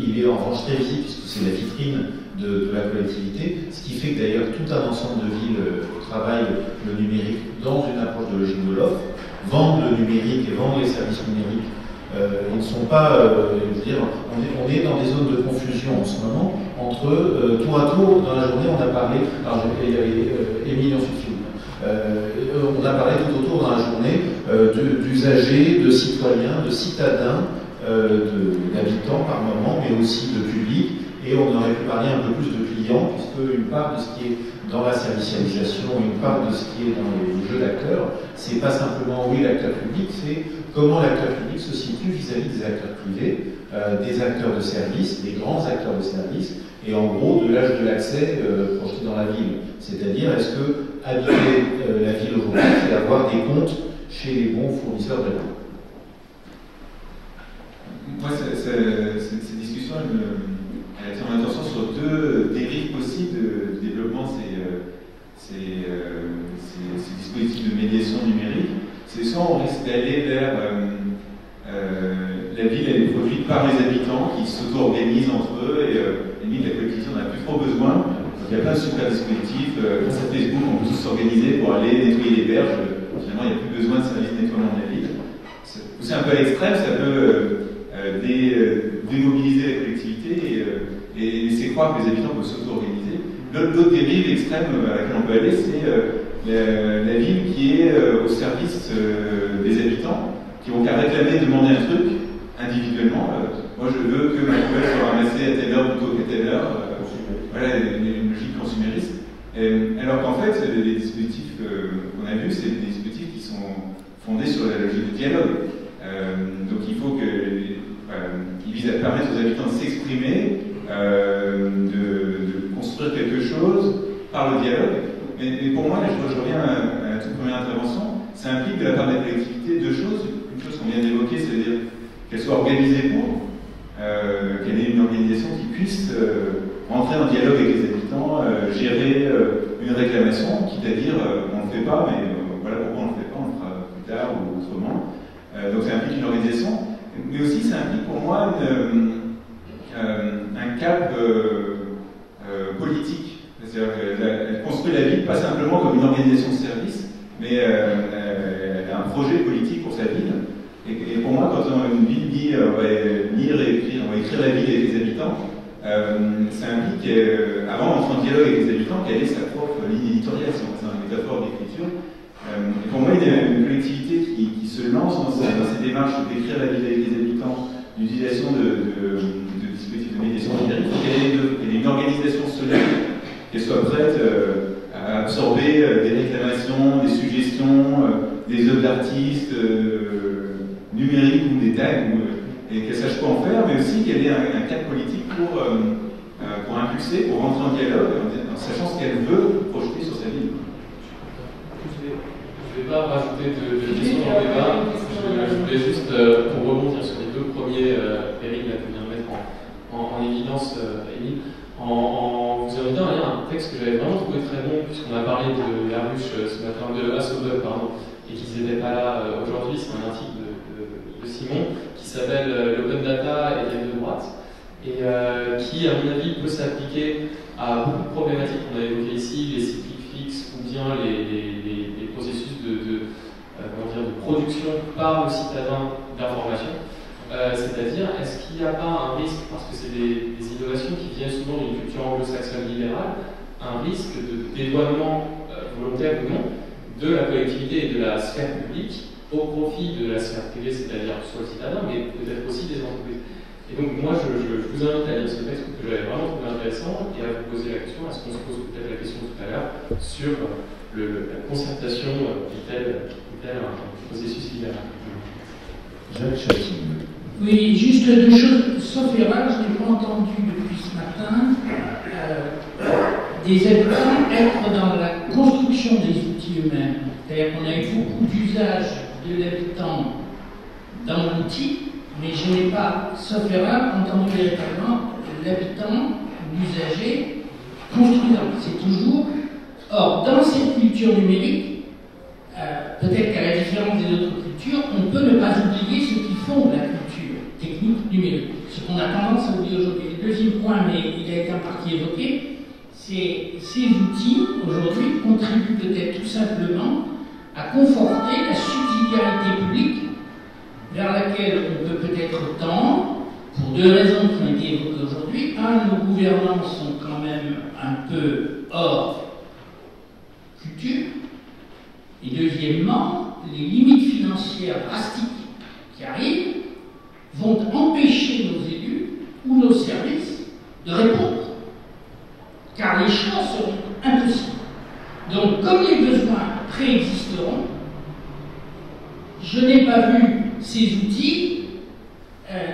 il est en revanche très visible puisque c'est la vitrine de la collectivité, ce qui fait que d'ailleurs tout un ensemble de villes travaillent le numérique dans une approche de logique de l'offre, vendent le numérique et vendent les services numériques. Ils ne sont pas, je veux dire, on est dans des zones de confusion en ce moment entre tour à tour dans la journée. On a parlé, alors il y avait Émile ensuite, on a parlé tout autour dans la journée d'usagers, de citoyens, de citadins, d'habitants par moment, mais aussi de publics. Et on aurait pu parler un peu plus de clients, puisque une part de ce qui est dans la servicialisation, une part de ce qui est dans les jeux d'acteurs, c'est pas simplement oui l'acteur public, c'est comment l'acteur public se situe vis-à-vis des acteurs privés, des acteurs de service, des grands acteurs de service, et en gros de l'âge de l'accès projeté dans la ville. C'est-à-dire, est-ce que habiter la ville aujourd'hui, c'est avoir des comptes chez les bons fournisseurs de l'eau? Moi, cette discussion, elle attire mon attention sur deux dérives possibles de développement de ces dispositifs de médiation numérique. C'est soit on risque d'aller vers la ville, elle est produite par les habitants qui s'auto-organisent entre eux et limite la collectivité n'en a plus trop besoin. Donc il y a plein de super dispositifs. Grâce à Facebook, on peut tous s'organiser pour aller nettoyer les berges. Finalement, il n'y a plus besoin de services de nettoiement de la ville. C'est un peu à l'extrême, ça peut démobiliser la collectivité et laisser croire que les habitants peuvent s'auto-organiser. L'autre dérive extrême à laquelle on peut aller, c'est la ville qui est au service des habitants, qui vont qu'à réclamer, demander un truc individuellement. Moi, je veux que ma poubelle soit ramassée à telle heure plutôt qu'à telle heure. Voilà, une logique consumériste. Alors qu'en fait, les dispositifs qu'on a vus, c'est des dispositifs qui sont fondés sur la logique de dialogue. Donc il faut qu'ils visent à permettre aux habitants de s'exprimer, de construire quelque chose par le dialogue. Mais pour moi, là, je reviens à la toute première intervention, ça implique de la part de la collectivité deux choses. Une chose qu'on vient d'évoquer, c'est-à-dire qu'elle soit organisée pour, qu'elle ait une organisation qui puisse entrer en dialogue avec les habitants, gérer une réclamation, quitte à dire on ne le fait pas, mais voilà pourquoi on ne le fait pas, on le fera plus tard ou autrement. Donc ça implique une organisation, mais aussi ça implique pour moi cap politique. C'est-à-dire qu'elle construit la ville pas simplement comme une organisation de service, mais elle a un projet politique pour sa ville. Et pour moi, quand une ville dit on va écrire la ville et les habitants, ça implique, avant d'entrer en dialogue avec les habitants, qu'elle ait sa propre ligne éditoriale, si on fait une métaphore d'écriture. Et pour moi, il y a une collectivité qui se lance dans ces démarches d'écrire la ville avec les habitants, d'utilisation de dispositifs de médiation numérique, qu'elle ait une organisation solide, qu'elle soit prête à absorber des réclamations, des suggestions, des œuvres d'artistes numériques ou des tags, et qu'elle sache quoi en faire, mais aussi qu'elle ait un cadre politique pour impulser, pour rentrer en dialogue, en sachant ce qu'elle veut projeter sur sa ville. Je ne vais pas rajouter de questions dans le débat. Je voulais juste, pour rebondir sur les deux premiers périls que vient de mettre en évidence Émile, en vous invitant à lire un texte que j'avais vraiment trouvé très bon, puisqu'on a parlé de Herbuch ce matin, de Assobeb, pardon, et qu'ils n'étaient pas là aujourd'hui. C'est un article de Simon qui s'appelle l'Open Data et les de droite, et qui, à mon avis, peut s'appliquer à beaucoup de problématiques qu'on a évoquées ici, les cycles fixes ou bien les processus de production par le citadin d'information. C'est-à-dire, est-ce qu'il n'y a pas un risque, parce que c'est des innovations qui viennent souvent d'une culture anglo-saxonne libérale, un risque de dédouanement volontaire ou non de la collectivité et de la sphère publique au profit de la sphère privée, c'est-à-dire soit le citadin, mais peut-être aussi des entreprises. Et donc moi, je vous invite à lire ce texte que j'avais vraiment trouvé intéressant et à vous poser la question, est-ce qu'on se pose peut-être la question tout à l'heure sur la concertation tel un processus libéral. Jacques Châtillon. Oui, juste deux choses, sauf erreur, je n'ai pas entendu depuis ce matin des habitants être dans la construction des outils eux-mêmes. C'est-à-dire qu'on a eu beaucoup d'usage de l'habitant dans l'outil, mais je n'ai pas, sauf erreur, entendu véritablement l'habitant, l'usager, construisant. C'est toujours. Or, dans cette culture numérique, peut-être qu'à la différence des autres cultures, on peut ne pas oublier ce qui fonde la culture technique numérique. Ce qu'on a tendance à oublier aujourd'hui. Le deuxième point, mais il a été en partie évoqué, c'est ces outils, aujourd'hui, contribuent peut-être tout simplement à conforter la subsidiarité publique vers laquelle on peut peut-être tendre, pour deux raisons qui ont été évoquées aujourd'hui. Un, nos gouvernants sont quand même un peu hors culture. Et deuxièmement, les limites financières drastiques qui arrivent vont empêcher nos élus ou nos services de répondre, car les choix seront impossibles. Donc, comme les besoins préexisteront, je n'ai pas vu ces outils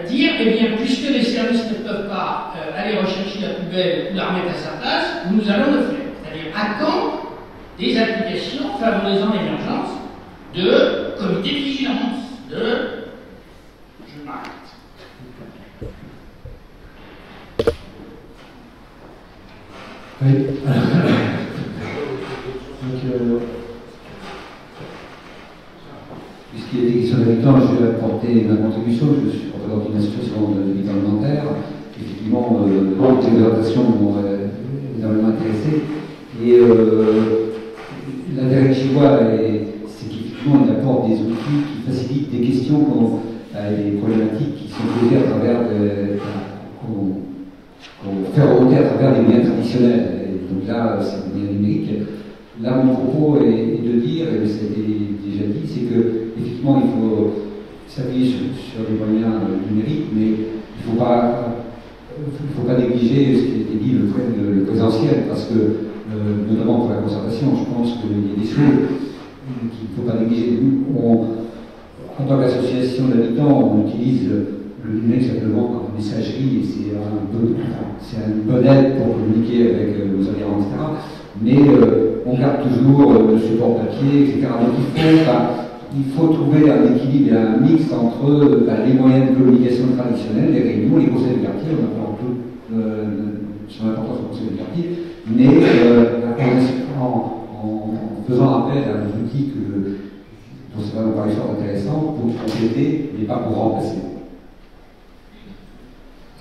dire, eh bien, puisque les services ne peuvent pas aller rechercher la poubelle ou la remettre à sa place, nous allons le faire. C'est-à-dire, à quand des applications favorisant l'émergence de comités de vigilance, je m'arrête. Oui. Puisqu'il y a des questions d'habitants, je vais apporter ma contribution. Je suis représentant d'une association d'habitants alimentaires. Effectivement, les présentations m'ont énormément intéressé. Et l'intérêt que j'y vois, c'est qu'effectivement, il apporte des outils qui facilitent des questions, des problématiques qui sont posées à travers qu'on fait remonter à travers des moyens traditionnels. Et donc là, c'est des moyens numériques. Là, mon propos est de dire, et ça a été déjà dit, c'est qu'effectivement, il faut s'appuyer sur des moyens numériques, mais il ne faut pas négliger ce qui a été dit, le présentiel, parce que notamment pour la concertation, je pense qu'il y a des choses qu'il ne faut pas négliger. Nous, en tant qu'association d'habitants, on utilise le numérique simplement comme messagerie, et c'est une bonne aide pour communiquer avec nos adhérents, etc. Mais on garde toujours le support papier, etc. Donc il faut trouver un équilibre et un mix entre les moyens de communication traditionnels, les réunions, les conseils de quartier, on a parlé un peu sur l'importance du conseil de quartier, mais en faisant appel à des outils dont ça va nous paraître fort intéressant pour compléter, mais pas pour remplacer.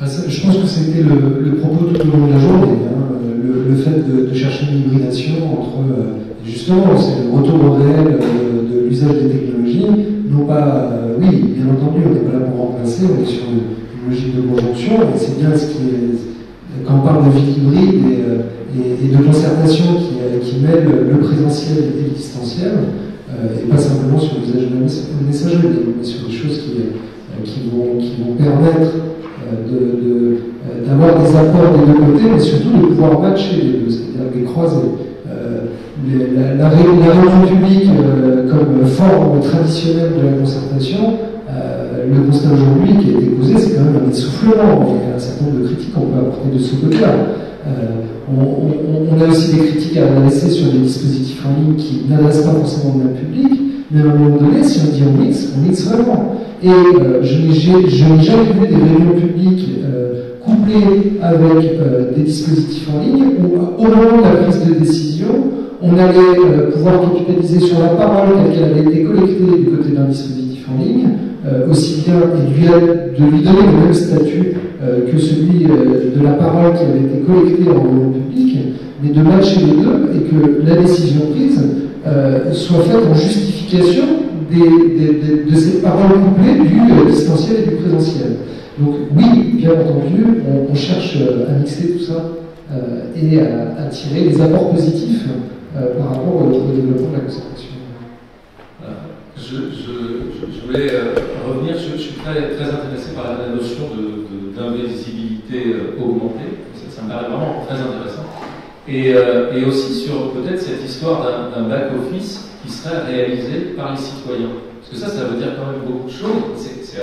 Je pense que c'était le propos tout au long de la journée, hein, le fait de chercher une hybridation entre, justement, c'est le retour au réel de l'usage des technologies, non pas, oui, bien entendu, on n'est pas là pour remplacer, on est sur une logique de conjonction, et c'est bien ce qui est, quand on parle de vie hybride et de concertation qui mêle le présentiel et le distanciel, et pas simplement sur l'usage de la messagerie, mais sur des choses qui vont permettre d'avoir des apports des deux côtés, mais surtout de pouvoir matcher les deux, c'est-à-dire les croiser. La réunion publique comme forme traditionnelle de la concertation, le constat aujourd'hui qui a été posé, c'est quand même un essoufflement. Il y a un certain nombre de critiques qu'on peut apporter de ce côté-là. On a aussi des critiques à adresser sur des dispositifs en ligne qui n'adressent pas forcément le même public, mais à un moment donné, si on dit on mixe vraiment. Et je n'ai jamais vu des réunions publiques couplées avec des dispositifs en ligne où, au moment de la prise de décision, on allait pouvoir capitaliser sur la parole telle qu'elle avait été collectée du côté d'un dispositif en ligne, aussi bien de lui donner le même statut que celui de la parole qui avait été collectée en réunion publique, mais de matcher les deux et que la décision prise soit faite en justification de ces paroles couplées du distanciel et du présentiel. Donc oui, bien entendu, on cherche à mixer tout ça et à tirer les apports positifs par rapport au développement de la concertation. Je voulais revenir, je suis très intéressé par la notion d'invisibilité augmentée, ça me paraît vraiment très intéressant. Et aussi sur peut-être cette histoire d'un back-office qui serait réalisé par les citoyens. Parce que ça veut dire quand même beaucoup de choses, c'est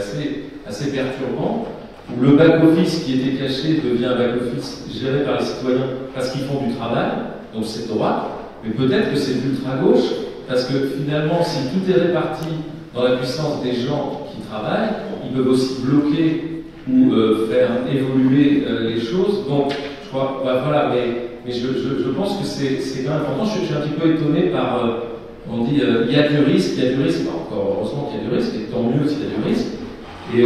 assez perturbant. Où le back-office qui était caché devient un back-office géré par les citoyens parce qu'ils font du travail, donc c'est droite, mais peut-être que c'est l'ultra-gauche, parce que finalement, si tout est réparti dans la puissance des gens qui travaillent, ils peuvent aussi bloquer ou faire évoluer les choses. Donc, je crois, voilà, mais je pense que c'est quand même important. Je suis un petit peu étonné par, on dit, il y a du risque, encore heureusement qu'il y a du risque, et tant mieux s'il y a du risque. Et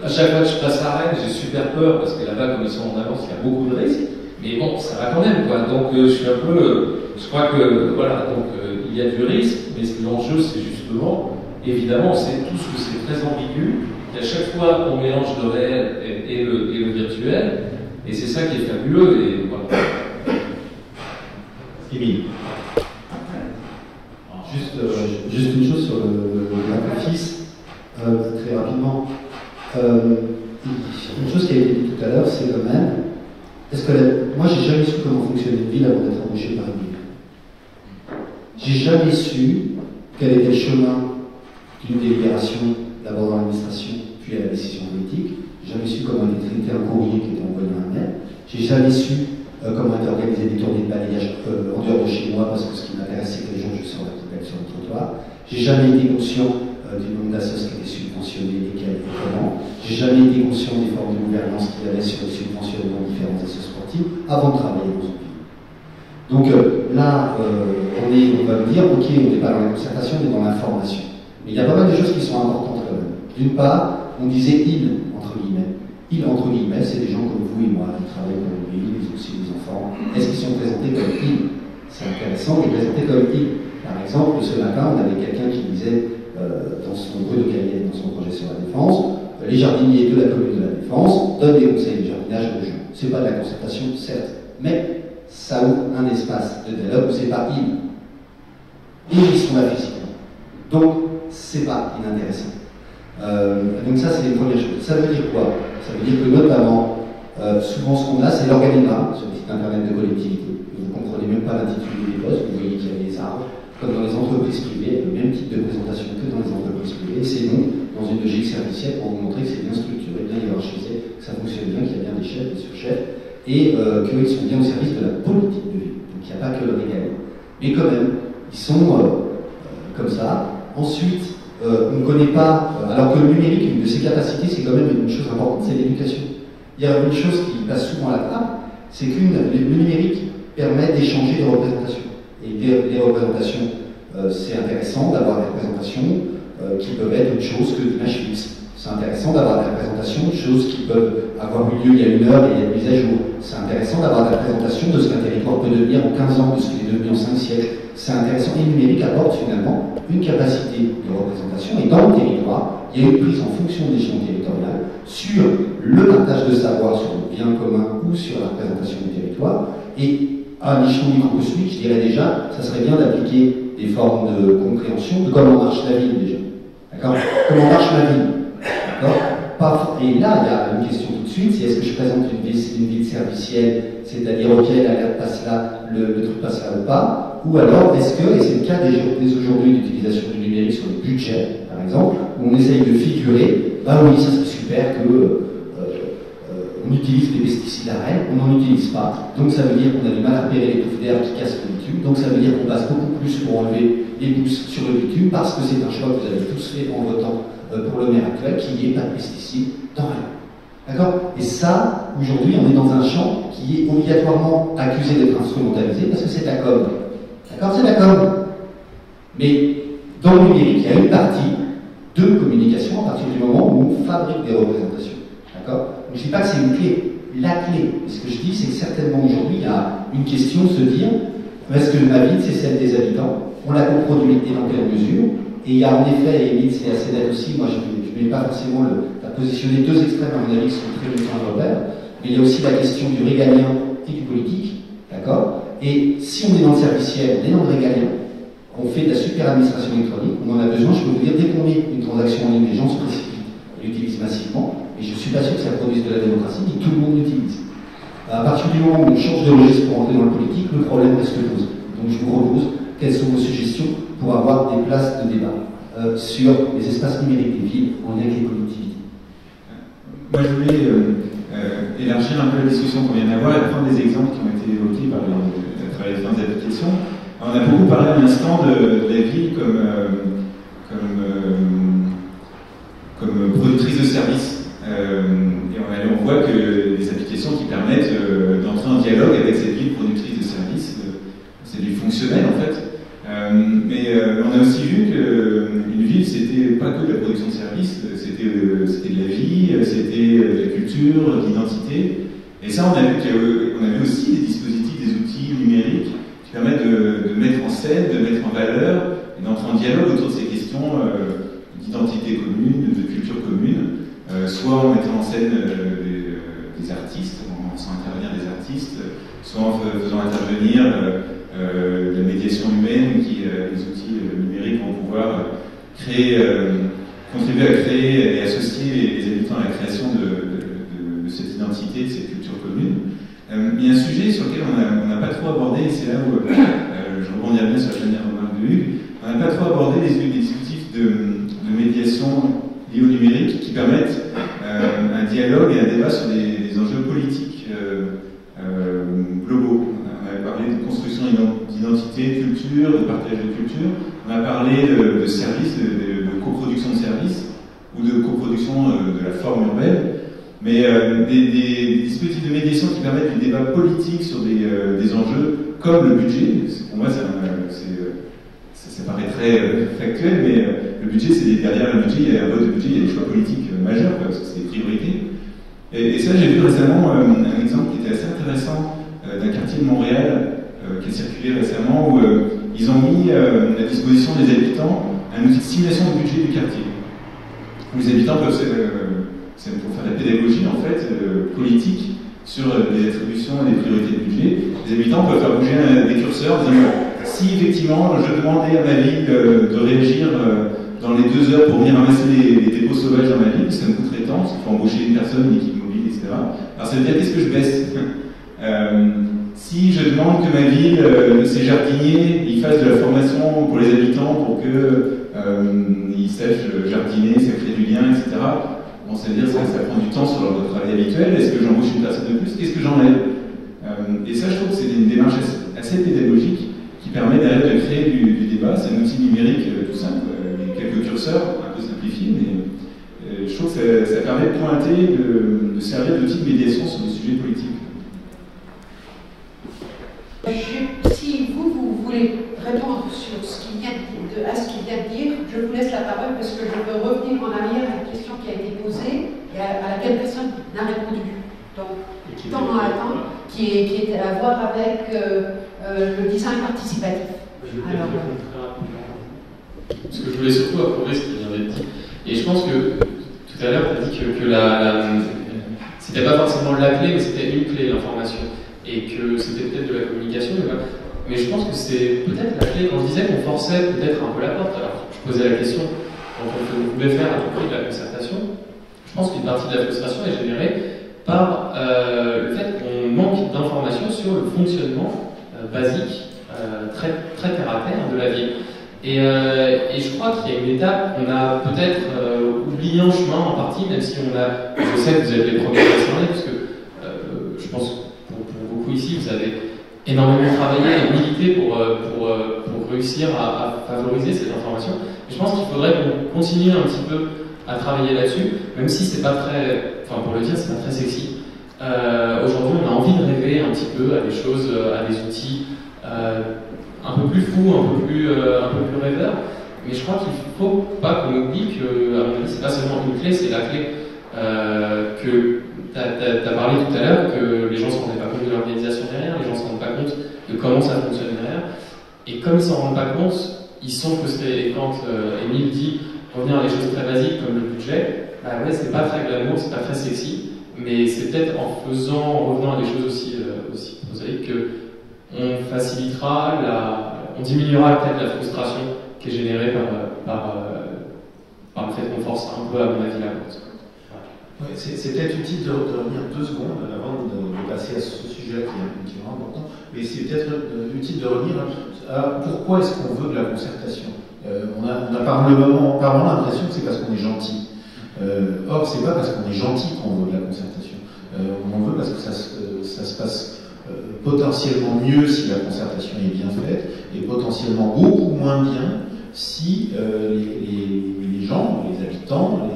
à chaque fois que je passe à Rennes, j'ai super peur, parce que là-bas, comme ils sont en avance, il y a beaucoup de risques. Mais bon, ça va quand même, quoi. Donc, je suis un peu, je crois que, voilà, donc, il y a du risque, mais l'enjeu, c'est justement, évidemment, c'est tout ce que c'est très ambigu, qu'à chaque fois, on mélange le réel et le virtuel, et c'est ça qui est fabuleux, et voilà. Émile. Juste une chose sur le back-office, très rapidement. Une chose qui a été dite tout à l'heure, c'est quand même, moi, j'ai jamais su comment fonctionnait une ville avant d'être embauché par une ville. J'ai jamais su quel était le chemin d'une délibération, d'abord dans l'administration, puis à la décision politique. J'ai jamais su comment était traité un courrier qui était envoyé à un mail. J'ai jamais su comment étaient organisées des tournées de balayage en dehors de chez moi, parce que ce qui m'intéresse, c'est que les gens, je sors la poubelle sur le trottoir. J'ai jamais été conscient du nombre d'associations qui étaient subventionnées, lesquelles et comment. J'ai jamais été conscient des formes de gouvernance qu'il y avait sur le subventionnement de différentes associations sportives avant de travailler dans une ville. Donc là, on va me dire, ok, on n'est pas dans la concertation, on est dans l'information. Mais il y a pas mal de choses qui sont importantes quand même. D'une part, on disait il, entre guillemets. Il, entre guillemets, c'est des gens comme vous et moi qui travaillent dans le pays, mais aussi des enfants. Est-ce qu'ils sont présentés comme il? C'est intéressant de les présenter comme il. Par exemple, ce matin, on avait quelqu'un qui disait dans son projet sur la défense, les jardiniers de la commune de la Défense donnent des conseils de jardinage aux gens. C'est pas de la concertation, certes, mais ça ouvre un espace de dialogue où c'est pas ils sont là physiquement. Donc, c'est pas inintéressant. Donc ça, c'est une première chose. Ça veut dire quoi? Ça veut dire que notamment, souvent ce qu'on a, c'est l'organigramme sur le site internet de collectivité. Vous ne comprenez même pas l'intitulé des postes, vous voyez qu'il y a des arbres, comme dans les entreprises privées, le même type de présentation que dans les entreprises privées. C'est donc dans une logique servicielle pour vous montrer que c'est bien structuré, bien hiérarchisé, que ça fonctionne bien, qu'il y a bien des chefs, des sous-chefs, et qu'ils sont bien au service de la politique de vie. Donc il n'y a pas que le régal. Mais quand même, ils sont comme ça. Ensuite, on ne connaît pas, alors que le numérique, une de ses capacités, c'est quand même une chose importante, c'est l'éducation. Il y a une chose qui passe souvent à la trappe, c'est que le numérique permet d'échanger des représentations. Et les représentations, c'est intéressant d'avoir des représentations qui peuvent être autre chose que l'image fixe. C'est intéressant d'avoir des représentations de choses qui peuvent avoir eu lieu il y a 1 heure et il y a une mise à jour. C'est intéressant d'avoir la présentation de ce qu'un territoire peut devenir en 15 ans, de ce qu'il est devenu en 5 siècles. C'est intéressant. Et le numérique apporte finalement une capacité de représentation. Et dans le territoire, il y a une prise en fonction de l'échelon territorial sur le partage de savoir sur le bien commun ou sur la représentation du territoire. Et à l'échelon microcosmique, je dirais déjà, ça serait bien d'appliquer des formes de compréhension de comment marche la ville déjà. D'accord? Comment marche ma ville? D'accord? Et là, il y a une question tout de suite, c'est est-ce que je présente une ville servicielle, c'est-à-dire ok, l'alerte passe là, le truc passe là ou pas, ou alors est-ce que, et c'est le cas dès aujourd'hui d'utilisation du numérique sur le budget, par exemple, où on essaye de figurer, bah oui, ça serait super que on utilise des pesticides à Rennes, on n'en utilise pas, donc ça veut dire qu'on a du mal à repérer les bouffes d'air qui cassent le bitume, donc ça veut dire qu'on passe beaucoup plus pour enlever les mousses sur le bitume, parce que c'est un choix que vous avez tous fait en votant pour le maire actuel, qu'il n'y ait pas de pesticides dans Rennes. D'accord? Et ça, aujourd'hui, on est dans un champ qui est obligatoirement accusé d'être instrumentalisé, parce que c'est la com. D'accord? C'est la com. Mais dans le numérique, il y a une partie de communication à partir du moment où on fabrique des représentations. D'accord? Donc je ne dis pas que c'est une clé. La clé, et ce que je dis, c'est que certainement aujourd'hui, il y a une question de se dire, est-ce que ma ville, c'est celle des habitants? On la coproduit et dans quelle mesure? Et il y a en effet, et Émile, c'est assez net aussi, moi je ne mets pas forcément à positionner deux extrêmes à mon avis qui sont très longtemps de repère, mais il y a aussi la question du régalien et du politique, d'accord? Et si on est dans le serviciel, on est dans le régalien, on fait de la super administration électronique, on en a besoin, je peux vous dire, dès qu'on met une transaction en ligne, les gens se précipitent, l'utilisent massivement, et je ne suis pas sûr que ça produise de la démocratie, mais tout le monde l'utilise. À partir du moment où on change de registre pour entrer dans le politique, le problème reste posé. Donc je vous propose, quelles sont vos suggestions pour avoir des places de débat sur les espaces numériques des villes en lien avec les collectivités? Moi, je voulais élargir un peu la discussion qu'on vient d'avoir et prendre des exemples qui ont été évoqués à travers les différentes applications. Alors, on a beaucoup parlé à l'instant de la ville comme productrice de services. Et on voit que les applications qui permettent d'entrer en dialogue avec cette ville productrice de services, c'est du fonctionnel en fait. Mais on a aussi vu qu'une ville, c'était pas que de la production de services, c'était de la vie, c'était de la culture, de l'identité. Et ça, on a vu aussi des dispositifs, des outils numériques qui permettent de mettre en scène, de mettre en valeur, et d'entrer en dialogue autour de ces questions d'identité commune, de culture commune, soit en mettant en scène des artistes, en faisant intervenir des artistes, soit en faisant intervenir la médiation humaine, les outils numériques vont pouvoir contribuer à créer et associer les habitants à la création de cette identité, de cette culture commune. Il y a un sujet sur lequel on n'a pas trop abordé, et c'est là où je rebondis bien sur la dernière remarque de Hugues, on n'a pas trop abordé les dispositifs de médiation liés au numérique qui permettent un dialogue et un débat sur des enjeux politiques globaux. On a parlé de construction d'identité, culture, de partage de culture. On a parlé de services, de coproduction de services ou de coproduction de la forme urbaine. Mais des dispositifs de médiation qui permettent du débat politique sur des enjeux comme le budget, pour moi ça paraît très factuel, mais le budget, derrière le budget, il y a un vote de budget, il y a des choix politiques majeurs, parce que c'est des priorités. Et ça, j'ai vu récemment un exemple qui était assez intéressant d'un quartier de Montréal qui a circulé récemment, où ils ont mis à disposition des habitants un outil de simulation de budget du quartier. Les habitants peuvent, c'est pour faire de la pédagogie en fait, politique sur les attributions et les priorités de budget. Les habitants peuvent faire bouger des curseurs en disant si effectivement je demandais à ma ville de réagir dans les 2 heures pour venir ramasser les dépôts sauvages dans ma ville, ça me coûterait tant, parce qu'il faut embaucher une personne, une équipe mobile, etc. Alors ça veut dire qu'est-ce que je baisse si je demande que ma ville, ses jardiniers, ils fassent de la formation pour les habitants pour qu'ils sachent jardiner, ça crée du lien, etc. Bon, ça veut dire que ça prend du temps sur leur travail habituel. Est-ce que j'embauche une personne de plus? Qu'est-ce que j'enlève? Et ça, je trouve que c'est une démarche assez pédagogique qui permet derrière de créer du débat. C'est un outil numérique tout simple, quelques curseurs, un peu simplifiés, mais je trouve que ça permet de pointer, de servir d'outil de médiation sur des sujets politiques. Si vous voulez répondre sur ce qu'il vient à ce qu'il vient de dire, je vous laisse la parole parce que je veux revenir en arrière à une question qui a été posée et à laquelle personne n'a répondu. matin, qui est à voir avec le design participatif. Alors, parce que je voulais surtout approuver ce qui vient d'être dit. Et je pense que tout à l'heure, tu as dit que c'était pas forcément la clé, mais c'était une clé, l'information. Et que c'était peut-être de la communication, mais je pense que c'est peut-être la clé. Quand je disais qu'on forçait peut-être un peu la porte, alors je posais la question, quand on voulait faire à tout prix de la concertation, je pense qu'une partie de la frustration est générée par le fait qu'on manque d'informations sur le fonctionnement basique, très terre à terre de la ville. Et je crois qu'il y a une étape qu'on a peut-être oublié en chemin en partie, même si on a, je sais que vous êtes les premiers concernés, parce que je pense que pour beaucoup ici, vous avez énormément travaillé et milité pour réussir à favoriser cette information. Et je pense qu'il faudrait qu'on continue un petit peu à travailler là-dessus, même si c'est pas très, enfin pour le dire, c'est pas très sexy. Aujourd'hui, on a envie de rêver un petit peu à des choses, à des outils un peu plus fous, un peu plus rêveurs. Mais je crois qu'il ne faut pas qu'on oublie que, à mon avis, c'est pas seulement une clé, c'est la clé. Que tu as parlé tout à l'heure que les gens ne se rendaient pas compte de l'organisation derrière, les gens ne se rendent pas compte de comment ça fonctionne derrière. Et comme ils ne s'en rendent pas compte, ils sont frustrés. Et quand Émile dit revenir à des choses très basiques comme le budget, bah ouais, c'est pas très glamour, c'est pas très sexy, mais c'est peut-être en revenant à des choses aussi prosaïques qu'on facilitera, on diminuera peut-être la frustration qui est générée par le fait qu'on force un peu, à mon avis, la porte. Ouais, c'est peut-être utile de revenir 2 secondes avant de passer à ce sujet qui est vraiment important, mais c'est peut-être utile de revenir à pourquoi est-ce qu'on veut de la concertation. On a par moments l'impression que c'est parce qu'on est gentil. Or, c'est pas parce qu'on est gentil qu'on veut de la concertation. On en veut parce que ça se passe potentiellement mieux si la concertation est bien faite, et potentiellement beaucoup moins bien si les gens, les habitants,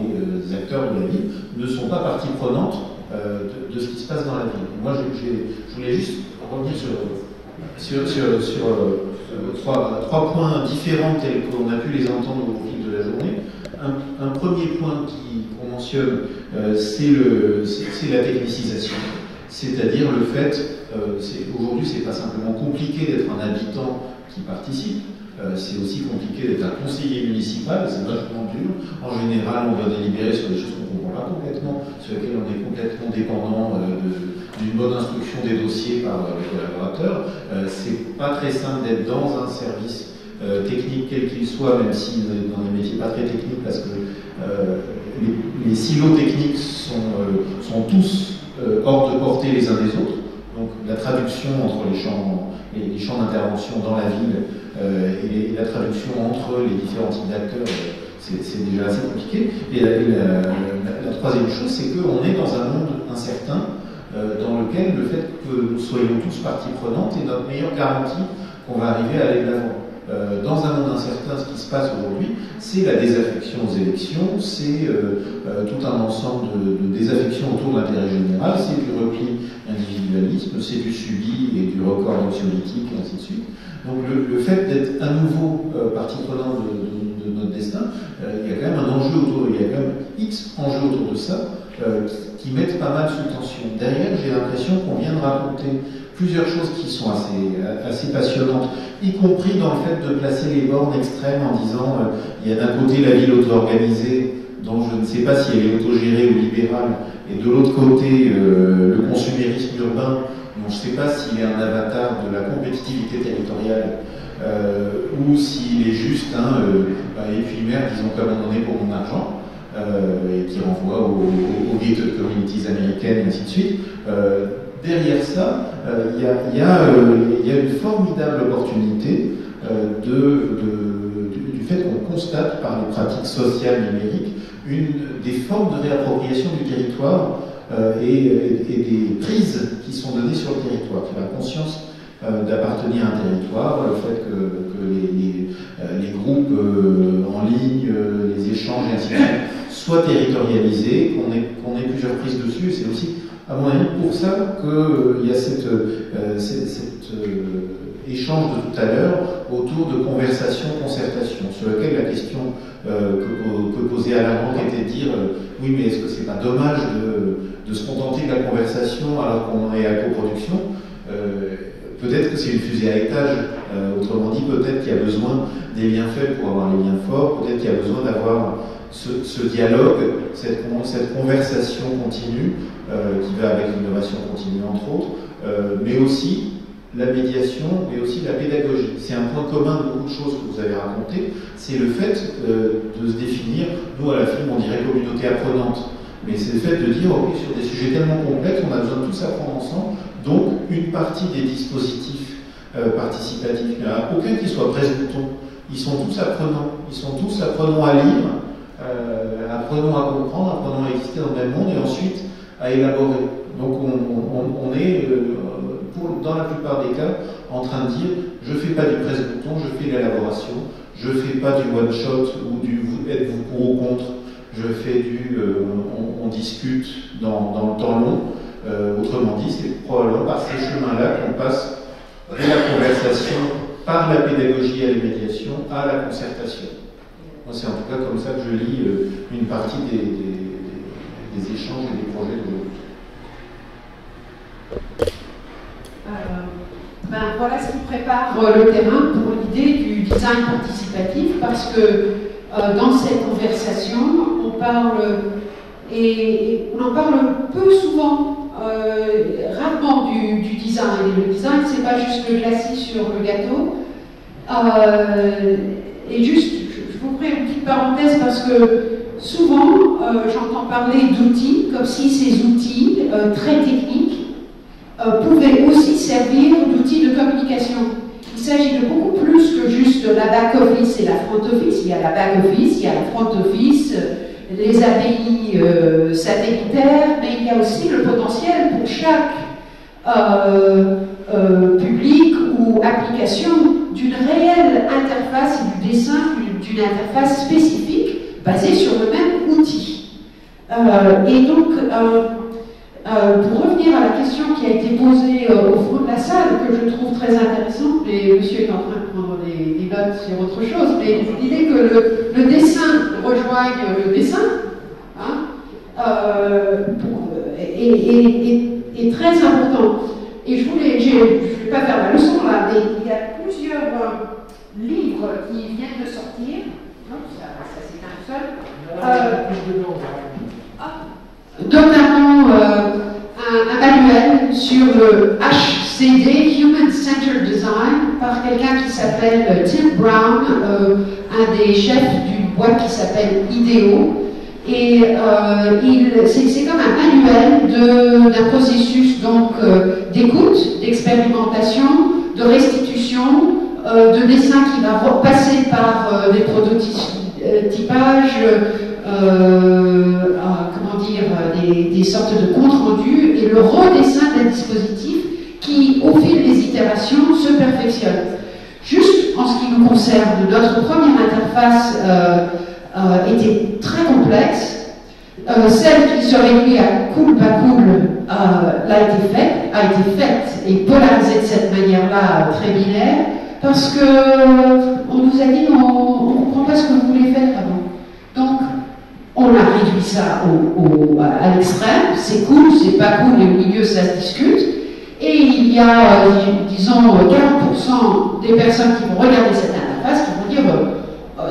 les acteurs de la ville ne sont pas partie prenante de ce qui se passe dans la ville. Moi, je voulais juste revenir sur trois points différents tels qu'on a pu les entendre au fil de la journée. Un premier point qu'on mentionne, c'est la technicisation. C'est-à-dire le fait, aujourd'hui, c'est pas simplement compliqué d'être un habitant qui participe, c'est aussi compliqué d'être un conseiller municipal, c'est vachement dur. En général, on va délibérer sur des choses qu'on ne comprend pas complètement, sur lesquelles on est complètement dépendant d'une bonne instruction des dossiers par les collaborateurs. C'est pas très simple d'être dans un service technique quel qu'il soit, même si dans des métiers pas très techniques, parce que les silos techniques sont tous hors de portée les uns des autres. Donc la traduction entre les champs d'intervention dans la ville et la traduction entre les différents types d'acteurs, c'est déjà assez compliqué. Et la troisième chose, c'est qu'on est dans un monde incertain dans lequel le fait que nous soyons tous partie prenante est notre meilleure garantie qu'on va arriver à aller de l'avant. Dans un monde incertain, ce qui se passe aujourd'hui, c'est la désaffection aux élections, c'est tout un ensemble de désaffection autour de l'intérêt général, c'est du repli individualisme, c'est du subi et du record anxiolytique, et ainsi de suite. Donc le fait d'être à nouveau partie prenante de notre destin, il y a quand même un enjeu il y a quand même X enjeux autour de ça qui mettent pas mal sous tension. Derrière, j'ai l'impression qu'on vient de raconter plusieurs choses qui sont assez passionnantes, y compris dans le fait de placer les bornes extrêmes en disant il y a d'un côté la ville auto-organisée, dont je ne sais pas si elle est autogérée ou libérale, et de l'autre côté le consumérisme urbain, dont je ne sais pas s'il est un avatar de la compétitivité territoriale ou s'il est juste éphémère, disons comme on en est pour mon argent, et qui renvoie aux gated communities américaines et ainsi de suite. Derrière ça, il y a une formidable opportunité du fait qu'on constate par les pratiques sociales numériques des formes de réappropriation du territoire et des prises qui sont données sur le territoire. La conscience d'appartenir à un territoire, le fait que les groupes en ligne, les échanges et ainsi de suite soient territorialisés, qu'on ait plusieurs prises dessus. C'est aussi, à mon avis, pour ça qu'il y a cette échange de tout à l'heure autour de conversation-concertation, sur laquelle la question que peut poser Alain Ranc était de dire oui, mais est-ce que c'est pas dommage de se contenter de la conversation alors qu'on est à coproduction? Peut-être que c'est une fusée à étage, autrement dit, peut-être qu'il y a besoin des liens faibles pour avoir les liens forts, peut-être qu'il y a besoin d'avoir ce dialogue, cette conversation continue, qui va avec l'innovation continue entre autres, mais aussi la médiation, mais aussi la pédagogie. C'est un point commun de beaucoup de choses que vous avez racontées, c'est le fait de se définir, nous à la FIM on dirait communauté apprenante, mais c'est le fait de dire, ok, sur des sujets tellement complexes, on a besoin de tous apprendre ensemble, donc une partie des dispositifs participatifs, il n'y en a aucun qui soit presse-bouton, ils sont tous apprenants à lire, apprenons à comprendre, apprenons à exister dans le même monde et ensuite à élaborer. Donc on est, dans la plupart des cas, en train de dire je ne fais pas du presse-bouton, je fais de l'élaboration, je ne fais pas du one-shot ou du êtes-vous pour ou contre, je fais on discute dans le temps long. Autrement dit, c'est probablement par ces chemins-là qu'on passe de la conversation par la pédagogie et la médiation à la concertation. Moi, c'est en tout cas comme ça que je lis une partie des échanges et des projets de l'autre. Voilà ce qui prépare le terrain pour l'idée du design participatif, parce que dans cette conversation, on parle, et on en parle peu souvent, rarement du design. Et le design, c'est pas juste le glacis sur le gâteau. Et juste, je vous ferai une petite parenthèse parce que souvent, j'entends parler d'outils, comme si ces outils très techniques pouvaient aussi servir d'outils de communication. Il s'agit de beaucoup plus que juste la back-office et la front-office. Il y a la back-office, il y a la front-office, les API satellitaires, mais il y a aussi le potentiel pour chaque public ou application d'une réelle interface et du dessin d'une interface spécifique basée sur le même outil. Et donc, pour revenir à la question qui a été posée au fond de la salle, que je trouve très intéressante, et monsieur est en train de prendre des notes sur autre chose, mais l'idée que le dessin rejoigne le dessin est très important. Et je ne vais pas faire la leçon là, mais il y a plusieurs livres qui viennent de sortir. Non, ça c'est un seul. Notamment un manuel sur le HCD, Human Centered Design, par quelqu'un qui s'appelle Tim Brown, un des chefs d'une boîte qui s'appelle IDEO. Et c'est comme un manuel d'un processus d'écoute, d'expérimentation, de restitution, de dessin qui va passer par des prototypages, des sortes de comptes rendus et le redessin d'un dispositif qui, au fil des itérations, se perfectionne. Juste en ce qui nous concerne, notre première interface était très complexe. Celle qui se réduit à cool pas cool a été faite et polarisée de cette manière-là, très binaire, parce qu'on nous a dit on ne comprend pas ce que vous voulez faire avant. Donc, on a réduit ça à l'extrême, c'est cool, c'est pas cool, et au milieu ça se discute. Et il y a, disons, 40% des personnes qui vont regarder cette interface qui vont dire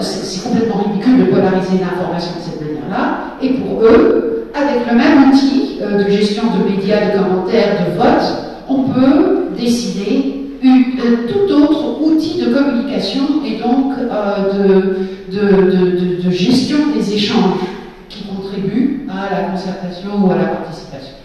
c'est complètement ridicule de polariser l'information de cette manière-là. Et pour eux, avec le même outil de gestion de médias, de commentaires, de vote, on peut décider un tout autre outil de communication et donc de gestion des échanges qui contribuent à la concertation ou à la participation.